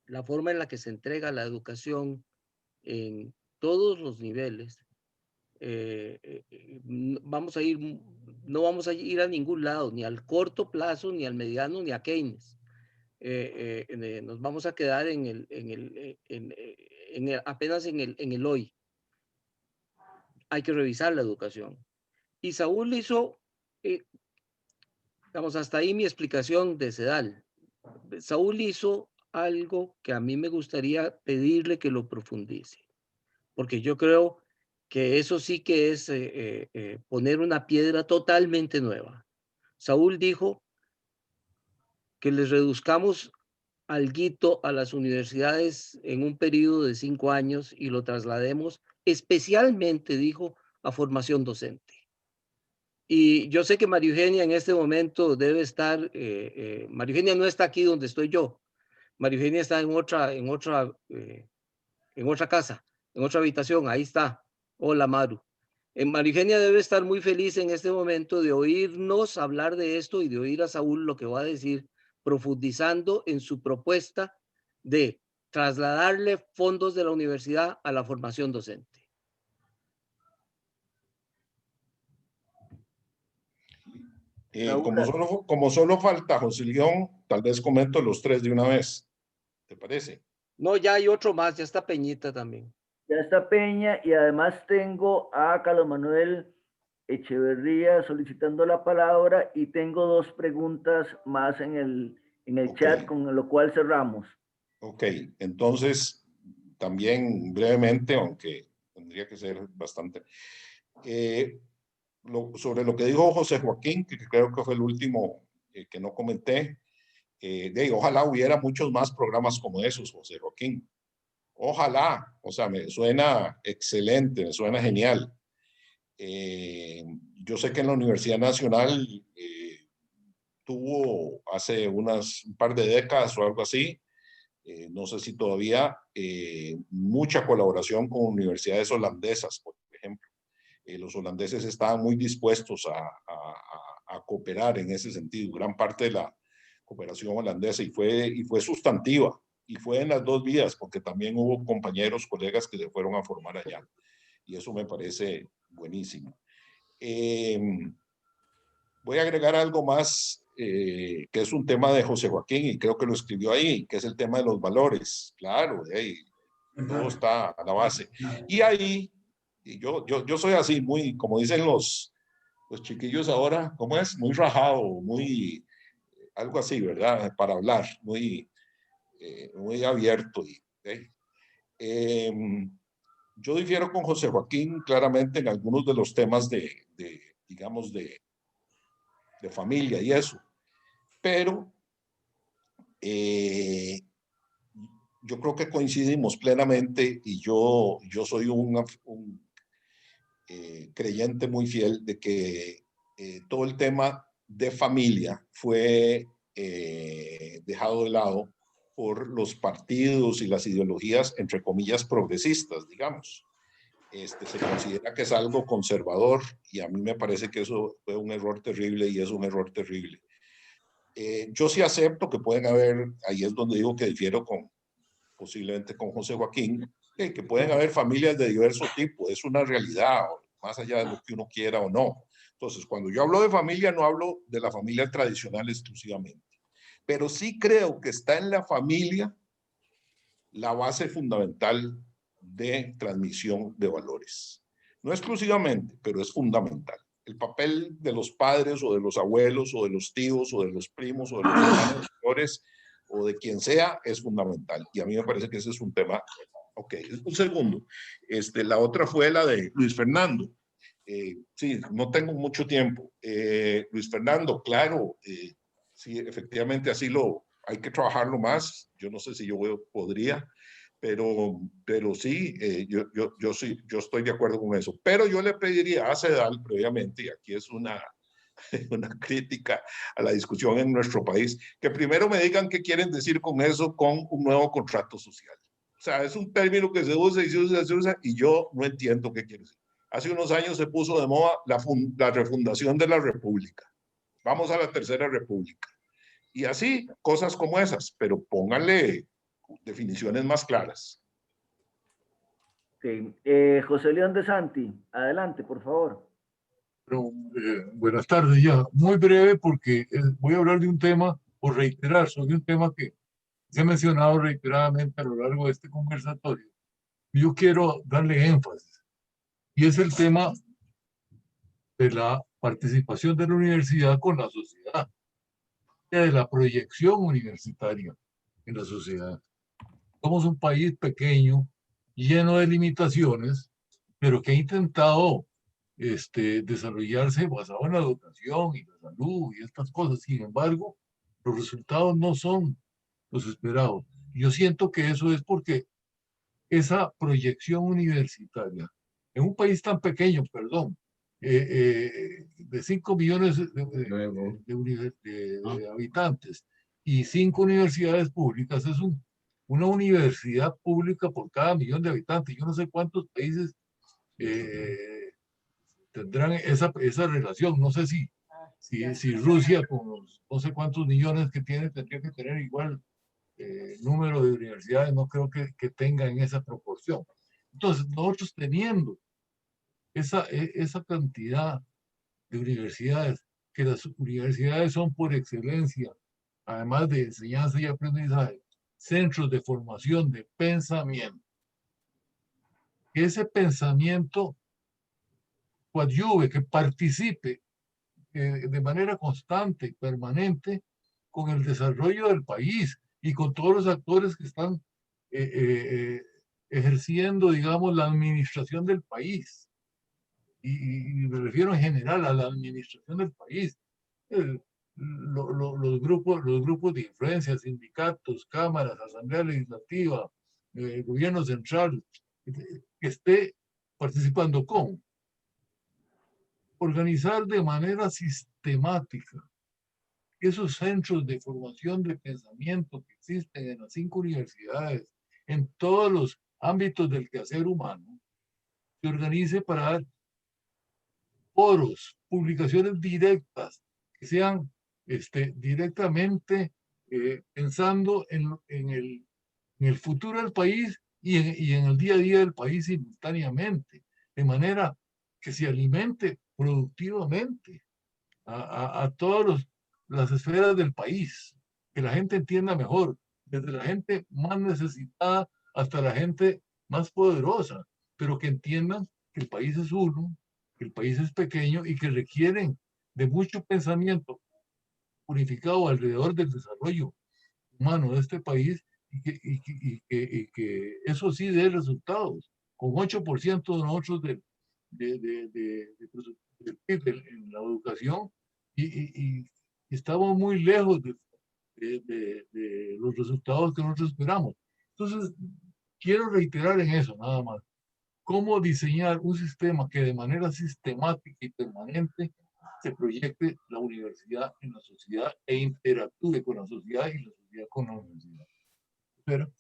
la forma en la que se entrega la educación en todos los niveles, no vamos a ir a ningún lado, ni al corto plazo, ni al mediano, ni a Keynes. Nos vamos a quedar apenas en el hoy. Hay que revisar la educación. Y Saúl hizo, hasta ahí mi explicación de CEDAL. Saúl hizo algo que a mí me gustaría pedirle que lo profundice, porque yo creo que eso sí que es poner una piedra totalmente nueva. Saúl dijo que les reduzcamos alguito a las universidades en un periodo de 5 años y lo traslademos especialmente, dijo, a formación docente. Y yo sé que María Eugenia en este momento debe estar, María Eugenia no está aquí donde estoy yo, María Eugenia está en otra casa, en otra habitación, ahí está. Hola, Maru. María Eugenia debe estar muy feliz en este momento de oírnos hablar de esto y de oír a Saúl lo que va a decir, profundizando en su propuesta de trasladarle fondos de la universidad a la formación docente. Como solo falta José León, tal vez comento los tres de una vez. ¿Te parece? No, ya hay otro más, ya está Peñita también. Ya está Peña y además tengo a Carlos Manuel Echeverría solicitando la palabra y tengo 2 preguntas más en el chat, con lo cual cerramos. Ok, entonces también brevemente, aunque tendría que ser bastante, sobre lo que dijo José Joaquín, que creo que fue el último que no comenté, ojalá hubiera muchos más programas como esos, José Joaquín. Ojalá, o sea, me suena excelente, me suena genial. Yo sé que en la Universidad Nacional tuvo hace un par de décadas o algo así, no sé si todavía, mucha colaboración con universidades holandesas, por ejemplo. Los holandeses estaban muy dispuestos a cooperar en ese sentido, gran parte de la cooperación holandesa, y fue sustantiva, y fue en las 2 vías, porque también hubo compañeros, colegas que se fueron a formar allá, y eso me parece buenísimo. Voy a agregar algo más, que es un tema de José Joaquín, y creo que lo escribió ahí, que es el tema de los valores. Claro, todo está a la base. Y ahí, yo soy así, muy, como dicen los chiquillos ahora, ¿cómo es? Muy rajado, muy, algo así, ¿verdad? Para hablar, muy abierto. Yo difiero con José Joaquín claramente en algunos de los temas digamos, de familia y eso. Pero yo creo que coincidimos plenamente, y yo soy un creyente muy fiel de que todo el tema de familia fue dejado de lado por los partidos y las ideologías, entre comillas, progresistas, digamos. Se considera que es algo conservador, y a mí me parece que eso fue un error terrible, y es un error terrible. Yo sí acepto que pueden haber, ahí es donde digo que difiero posiblemente con José Joaquín, que pueden haber familias de diverso tipo, es una realidad, más allá de lo que uno quiera o no. Entonces, cuando yo hablo de familia, no hablo de la familia tradicional exclusivamente, pero sí creo que está en la familia la base fundamental de transmisión de valores. No exclusivamente, pero es fundamental. El papel de los padres o de los abuelos o de los tíos o de los primos o de los hermanos mayores o de quien sea es fundamental. Y a mí me parece que ese es un tema. Ok, un segundo. La otra fue la de Luis Fernando. Sí, no tengo mucho tiempo. Luis Fernando, claro, sí, efectivamente así hay que trabajarlo más. Yo no sé si yo podría, pero sí, yo estoy de acuerdo con eso. Pero yo le pediría a CEDAL previamente, y aquí es una crítica a la discusión en nuestro país, que primero me digan qué quieren decir con eso, con un nuevo contrato social. O sea, es un término que se usa y se usa, y yo no entiendo qué quiere decir. Hace unos años se puso de moda la refundación de la República. Vamos a la Tercera República. Y así, cosas como esas, pero pónganle definiciones más claras. Okay. José León de Santi, adelante, por favor. Pero, buenas tardes ya. Muy breve porque voy a hablar de un tema, por reiterar, sobre un tema que se ha mencionado reiteradamente a lo largo de este conversatorio. Yo quiero darle énfasis, y es el tema de la participación de la universidad con la sociedad, de la proyección universitaria en la sociedad. Somos un país pequeño, lleno de limitaciones, pero que ha intentado desarrollarse basado en la educación y la salud y estas cosas. Sin embargo, los resultados no son los esperados. Yo siento que eso es porque esa proyección universitaria, en un país tan pequeño, perdón, de 5 millones de habitantes y 5 universidades públicas, es una universidad pública por cada millón de habitantes. Yo no sé cuántos países tendrán esa relación. No sé si Rusia, con los no sé cuántos millones que tiene, tendría que tener igual número de universidades. No creo que tengan esa proporción. Entonces, nosotros teniendo esa cantidad de universidades, que las universidades son por excelencia, además de enseñanza y aprendizaje, centros de formación de pensamiento, que ese pensamiento coadyuve, que participe de manera constante y permanente con el desarrollo del país y con todos los actores que están ejerciendo, digamos, la administración del país. Y me refiero en general a la administración del país. Los grupos de influencia, sindicatos, cámaras, asamblea legislativa, gobierno central, que esté participando con organizar de manera sistemática esos centros de formación de pensamiento que existen en las 5 universidades, en todos los ámbitos del quehacer humano, se organice para dar foros, publicaciones directas, que sean directamente pensando en el futuro del país y en el día a día del país simultáneamente, de manera que se alimente productivamente a todas las esferas del país, que la gente entienda mejor, desde la gente más necesitada hasta la gente más poderosa, pero que entiendan que el país es uno, que el país es pequeño y que requieren de mucho pensamiento unificado alrededor del desarrollo humano de este país y que eso sí dé resultados. Con 8% de nosotros del PIB en la educación y estamos muy lejos de los resultados que nosotros esperamos. Entonces, quiero reiterar en eso nada más. Cómo diseñar un sistema que de manera sistemática y permanente se proyecte la universidad en la sociedad e interactúe con la sociedad y la sociedad con la universidad. Pero,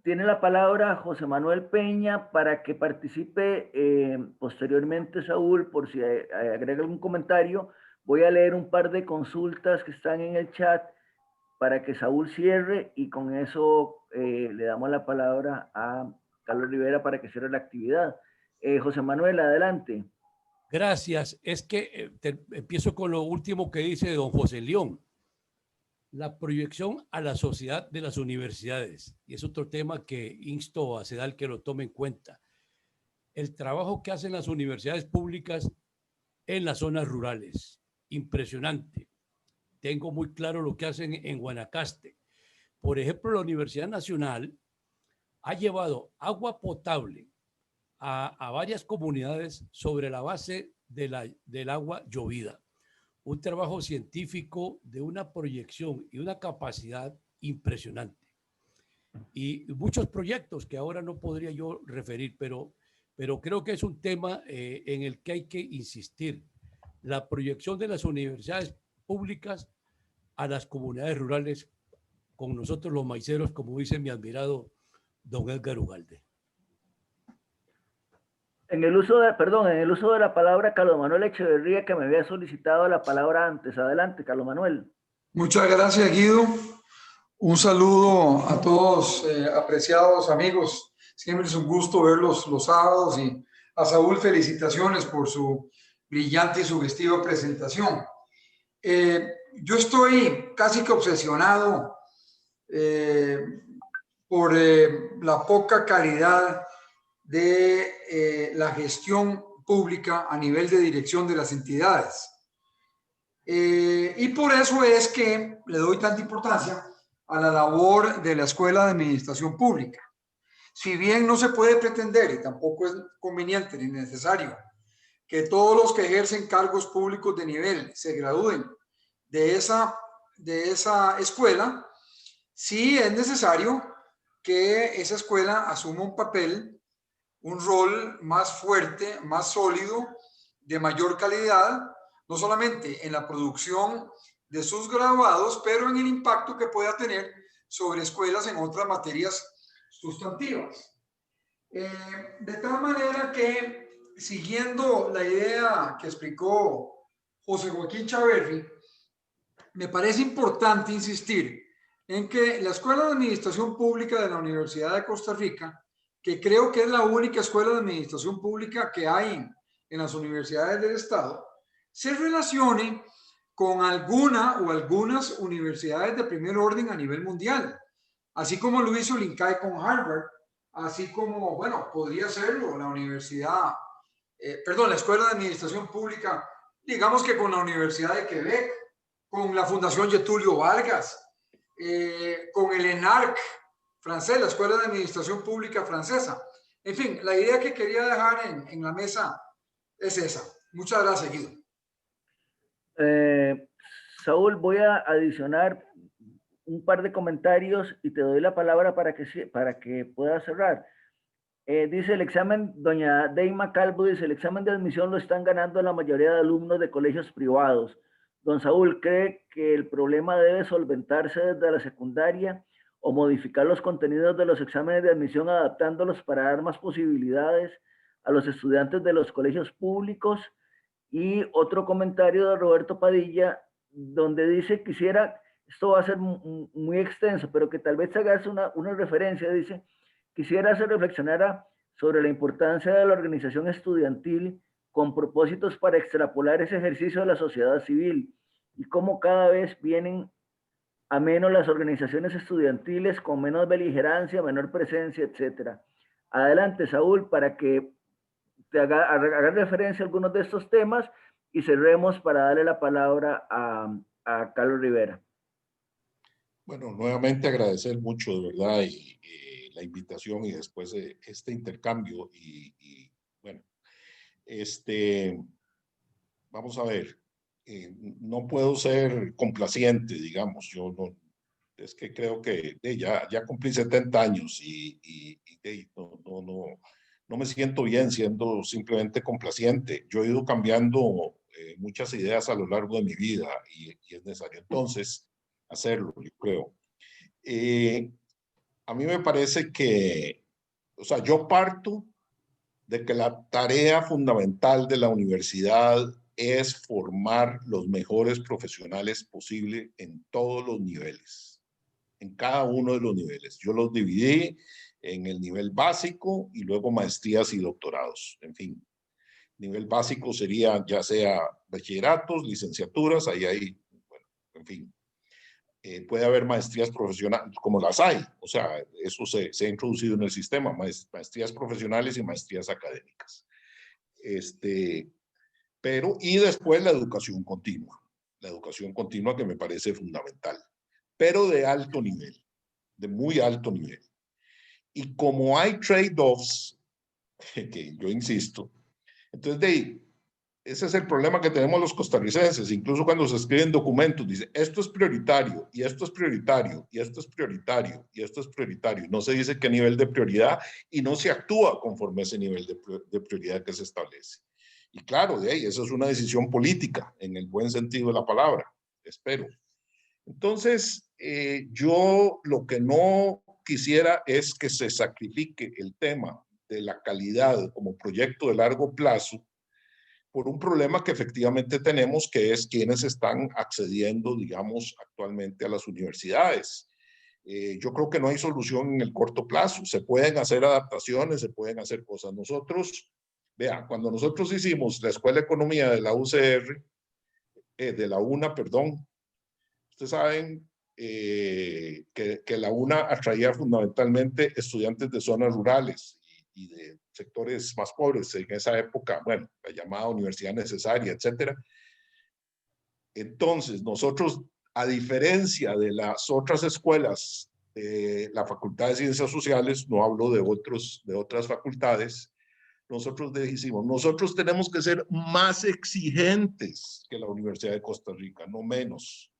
tiene la palabra José Manuel Peña para que participe posteriormente Saúl, por si agrega algún comentario. Voy a leer un par de consultas que están en el chat para que Saúl cierre y con eso le damos la palabra a Carlos Rivera para que cierre la actividad. José Manuel, adelante. Gracias. Es que empiezo con lo último que dice don José León. La proyección a la sociedad de las universidades. Y es otro tema que insto a CEDAL que lo tome en cuenta. El trabajo que hacen las universidades públicas en las zonas rurales. Impresionante. Tengo muy claro lo que hacen en Guanacaste. Por ejemplo, la Universidad Nacional ha llevado agua potable a varias comunidades sobre la base del agua llovida. Un trabajo científico de una proyección y una capacidad impresionante. Y muchos proyectos que ahora no podría yo referir, pero creo que es un tema en el que hay que insistir. La proyección de las universidades públicas a las comunidades rurales, con nosotros los maiceros, como dice mi admirado don Edgar Ugalde. En el uso de la palabra, Carlos Manuel Echeverría, que me había solicitado la palabra antes. Adelante, Carlos Manuel. Muchas gracias, Guido. Un saludo a todos, apreciados amigos. Siempre es un gusto verlos los sábados. Y a Saúl, felicitaciones por su brillante y sugestiva presentación. Yo estoy casi que obsesionado por la poca calidad de la gestión pública a nivel de dirección de las entidades. Y por eso es que le doy tanta importancia a la labor de la Escuela de Administración Pública. Si bien no se puede pretender, y tampoco es conveniente ni necesario, que todos los que ejercen cargos públicos de nivel se gradúen de esa escuela, sí es necesario que esa escuela asuma un papel, un rol más fuerte, más sólido, de mayor calidad, no solamente en la producción de sus graduados, pero en el impacto que pueda tener sobre escuelas en otras materias sustantivas. De tal manera que, siguiendo la idea que explicó José Joaquín Chaverri, me parece importante insistir en que la Escuela de Administración Pública de la Universidad de Costa Rica, que creo que es la única escuela de administración pública que hay en las universidades del Estado, se relacione con alguna o algunas universidades de primer orden a nivel mundial, así como lo hizo el INCAE con Harvard, así como, bueno, podría serlo la universidad, la Escuela de Administración Pública, digamos que con la Universidad de Quebec, con la Fundación Getulio Vargas, con el ENARC francés, la Escuela de Administración Pública francesa. En fin, la idea que quería dejar en la mesa es esa. Muchas gracias, Guido. Saúl, voy a adicionar un par de comentarios y te doy la palabra para que puedas cerrar. Dice el examen, doña Deima Calvo dice, el examen de admisión lo están ganando la mayoría de alumnos de colegios privados. Don Saúl, ¿cree que el problema debe solventarse desde la secundaria o modificar los contenidos de los exámenes de admisión adaptándolos para dar más posibilidades a los estudiantes de los colegios públicos? Y otro comentario de Roberto Padilla, donde dice, esto va a ser muy extenso, pero que tal vez hagas una referencia, dice, quisiera hacer reflexionar sobre la importancia de la organización estudiantil con propósitos para extrapolar ese ejercicio de la sociedad civil y cómo cada vez vienen a menos las organizaciones estudiantiles con menos beligerancia, menor presencia, etc. Adelante, Saúl, para que te haga referencia a algunos de estos temas y cerremos para darle la palabra a Carlos Rivera. Bueno, nuevamente agradecer mucho, de verdad, la invitación y después este intercambio. Bueno, vamos a ver, no puedo ser complaciente, digamos, yo no, es que creo que ya cumplí 70 años y no me siento bien siendo simplemente complaciente. Yo he ido cambiando muchas ideas a lo largo de mi vida y es necesario entonces hacerlo, yo creo. A mí me parece que, o sea, yo parto de que la tarea fundamental de la universidad es formar los mejores profesionales posible en todos los niveles, en cada uno de los niveles. Yo los dividí en el nivel básico y luego maestrías y doctorados. En fin, nivel básico sería ya sea bachilleratos, licenciaturas, ahí hay, bueno, en fin. Puede haber maestrías profesionales, como las hay, o sea, eso se ha introducido en el sistema, maestrías profesionales y maestrías académicas. Y después la educación continua que me parece fundamental, pero de alto nivel, de muy alto nivel. Y como hay trade-offs, que yo insisto, entonces ese es el problema que tenemos los costarricenses, incluso cuando se escriben documentos, dice, esto es prioritario, y esto es prioritario, y esto es prioritario, y esto es prioritario. No se dice qué nivel de prioridad y no se actúa conforme a ese nivel de prioridad que se establece. Y claro, eso es una decisión política, en el buen sentido de la palabra, espero. Entonces, yo lo que no quisiera es que se sacrifique el tema de la calidad como proyecto de largo plazo por un problema que efectivamente tenemos, que es quienes están accediendo, digamos, actualmente a las universidades. Yo creo que no hay solución en el corto plazo. Se pueden hacer adaptaciones, se pueden hacer cosas. Nosotros, vean, cuando nosotros hicimos la Escuela de Economía de la UCR, de la UNA, perdón, ustedes saben que la UNA atraía fundamentalmente estudiantes de zonas rurales y de sectores más pobres en esa época, bueno, la llamada universidad necesaria, etcétera. Entonces, nosotros, a diferencia de las otras escuelas de la Facultad de Ciencias Sociales, no hablo de otras facultades, nosotros dijimos, nosotros tenemos que ser más exigentes que la Universidad de Costa Rica, no menos,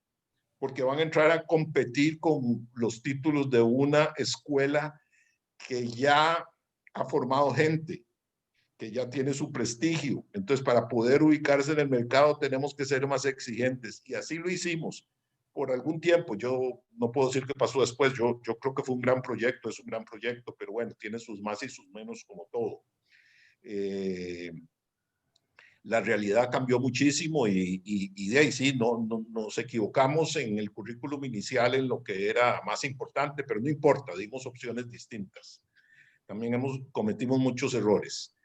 porque van a entrar a competir con los títulos de una escuela que ya ha formado gente, que ya tiene su prestigio. Entonces, para poder ubicarse en el mercado tenemos que ser más exigentes, y así lo hicimos por algún tiempo. Yo no puedo decir qué pasó después, yo creo que fue un gran proyecto, es un gran proyecto, pero bueno, tiene sus más y sus menos como todo. La realidad cambió muchísimo y de ahí sí, nos equivocamos en el currículum inicial en lo que era más importante, pero no importa, dimos opciones distintas. También cometimos muchos errores.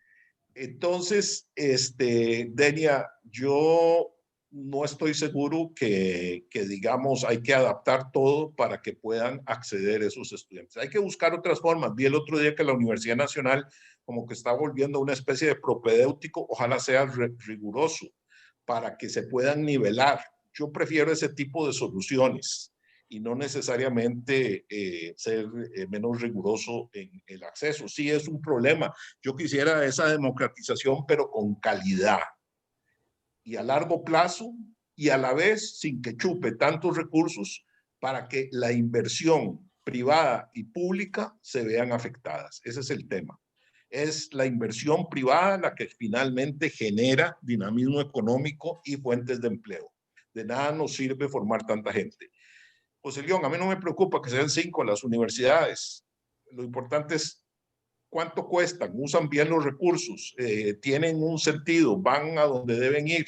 Entonces, Denia, yo no estoy seguro que digamos, hay que adaptar todo para que puedan acceder esos estudiantes. Hay que buscar otras formas. Vi el otro día que la Universidad Nacional como que está volviendo una especie de propedéutico, ojalá sea riguroso, para que se puedan nivelar. Yo prefiero ese tipo de soluciones y no necesariamente ser menos riguroso en el acceso. Sí es un problema. Yo quisiera esa democratización, pero con calidad y a largo plazo, y a la vez sin que chupe tantos recursos para que la inversión privada y pública se vean afectadas. Ese es el tema. Es la inversión privada la que finalmente genera dinamismo económico y fuentes de empleo. De nada nos sirve formar tanta gente. José León, a mí no me preocupa que sean 5 las universidades. Lo importante es cuánto cuestan, usan bien los recursos, tienen un sentido, van a donde deben ir.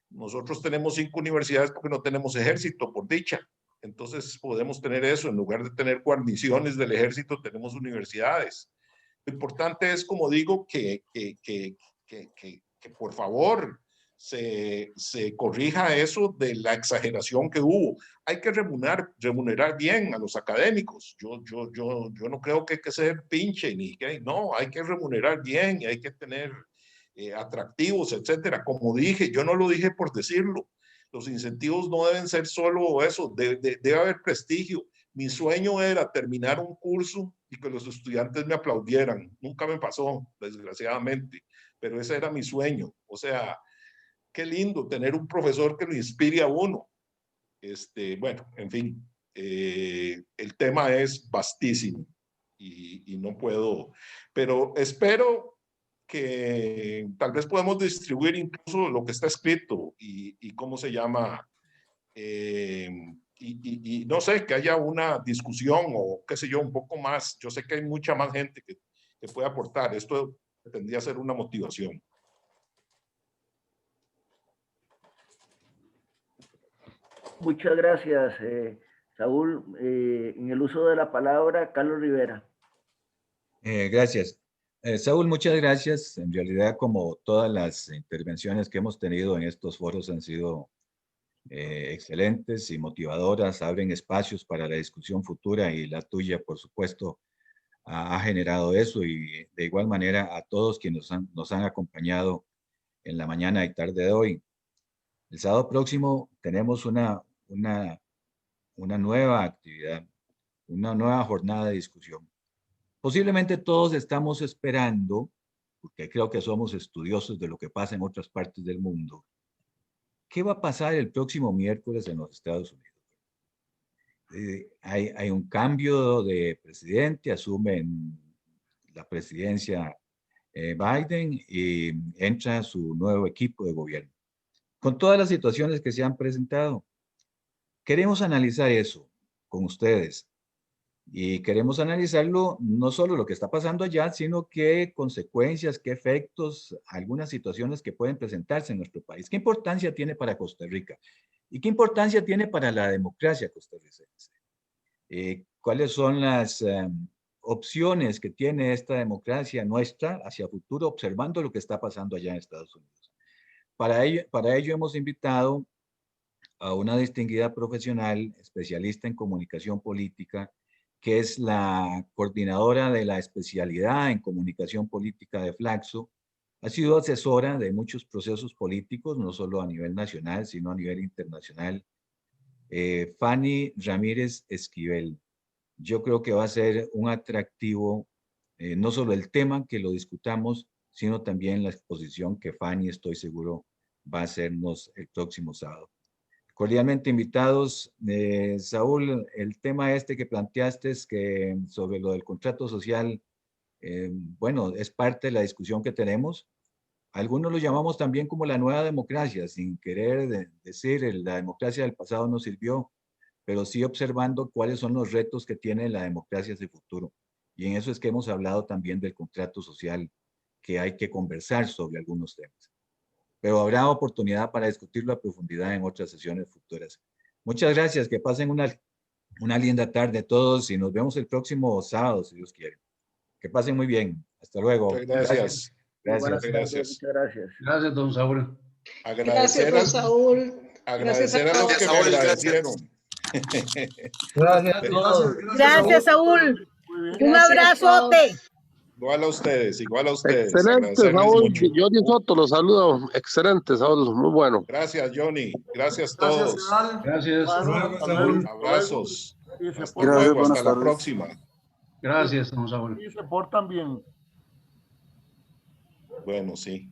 Nosotros tenemos 5 universidades porque no tenemos ejército, por dicha. Entonces podemos tener eso, en lugar de tener guarniciones del ejército, tenemos universidades. Lo importante es, como digo, que por favor se corrija eso de la exageración que hubo. Hay que remunerar bien a los académicos. Yo no creo que hay que ser pinche, ni que no, hay que remunerar bien y hay que tener atractivos, etcétera. Como dije, yo no lo dije por decirlo. Los incentivos no deben ser solo eso, debe haber prestigio. Mi sueño era terminar un curso y que los estudiantes me aplaudieran. Nunca me pasó, desgraciadamente, pero ese era mi sueño. O sea, qué lindo tener un profesor que lo inspire a uno. Bueno, en fin, el tema es vastísimo y no puedo, pero espero que tal vez podemos distribuir incluso lo que está escrito y cómo se llama, y no sé, que haya una discusión o qué sé yo, un poco más. Yo sé que hay mucha más gente que puede aportar. Esto tendría que ser una motivación. Muchas gracias, Saúl. En el uso de la palabra, Carlos Rivera. Gracias. Saúl, muchas gracias. En realidad, como todas las intervenciones que hemos tenido en estos foros han sido excelentes y motivadoras, abren espacios para la discusión futura y la tuya, por supuesto, ha generado eso, y de igual manera a todos quienes nos han acompañado en la mañana y tarde de hoy. El sábado próximo tenemos una nueva actividad, una nueva jornada de discusión. Posiblemente todos estamos esperando, porque creo que somos estudiosos de lo que pasa en otras partes del mundo, ¿qué va a pasar el próximo miércoles en los Estados Unidos? Hay un cambio de presidente, asume la presidencia Biden y entra su nuevo equipo de gobierno. Con todas las situaciones que se han presentado, queremos analizar eso con ustedes. Y queremos analizarlo, no solo lo que está pasando allá, sino qué consecuencias, qué efectos, algunas situaciones que pueden presentarse en nuestro país. ¿Qué importancia tiene para Costa Rica? ¿Y qué importancia tiene para la democracia costarricense? ¿Cuáles son las opciones que tiene esta democracia nuestra hacia futuro, observando lo que está pasando allá en Estados Unidos? Para ello hemos invitado a una distinguida profesional, especialista en comunicación política, que es la coordinadora de la especialidad en comunicación política de Flaxo. Ha sido asesora de muchos procesos políticos, no solo a nivel nacional, sino a nivel internacional. Fanny Ramírez Esquivel. Yo creo que va a ser un atractivo, no solo el tema que lo discutamos, sino también la exposición que Fanny, estoy seguro, va a hacernos el próximo sábado. Cordialmente invitados. Saúl, el tema este que planteaste es que sobre lo del contrato social, bueno, es parte de la discusión que tenemos. Algunos lo llamamos también como la nueva democracia, sin querer decir la democracia del pasado no sirvió, pero sí observando cuáles son los retos que tiene la democracia hacia el futuro. Y en eso es que hemos hablado también del contrato social, que hay que conversar sobre algunos temas. Pero habrá oportunidad para discutirlo a profundidad en otras sesiones futuras. Muchas gracias, que pasen una linda tarde todos y nos vemos el próximo sábado, si Dios quiere. Que pasen muy bien. Hasta luego. Muchas gracias. Buenas tardes, Gracias. muchas gracias. Gracias, don Saúl. Agradecer, Gracias, don Saúl. agradecer a los que me agradecieron. Gracias a todos. Gracias, Saúl. Un abrazote. Igual a ustedes, igual a ustedes. Excelente, Agradecerles Saúl. mucho. Johnny Soto, los saludo. Excelente, Saúl. Muy bueno. Gracias, Johnny. Gracias a todos. Gracias. Abrazos. Hasta Gracias, luego, buenas hasta la tardes. próxima. Gracias, don Saúl. Y se portan bien. Bueno, sí.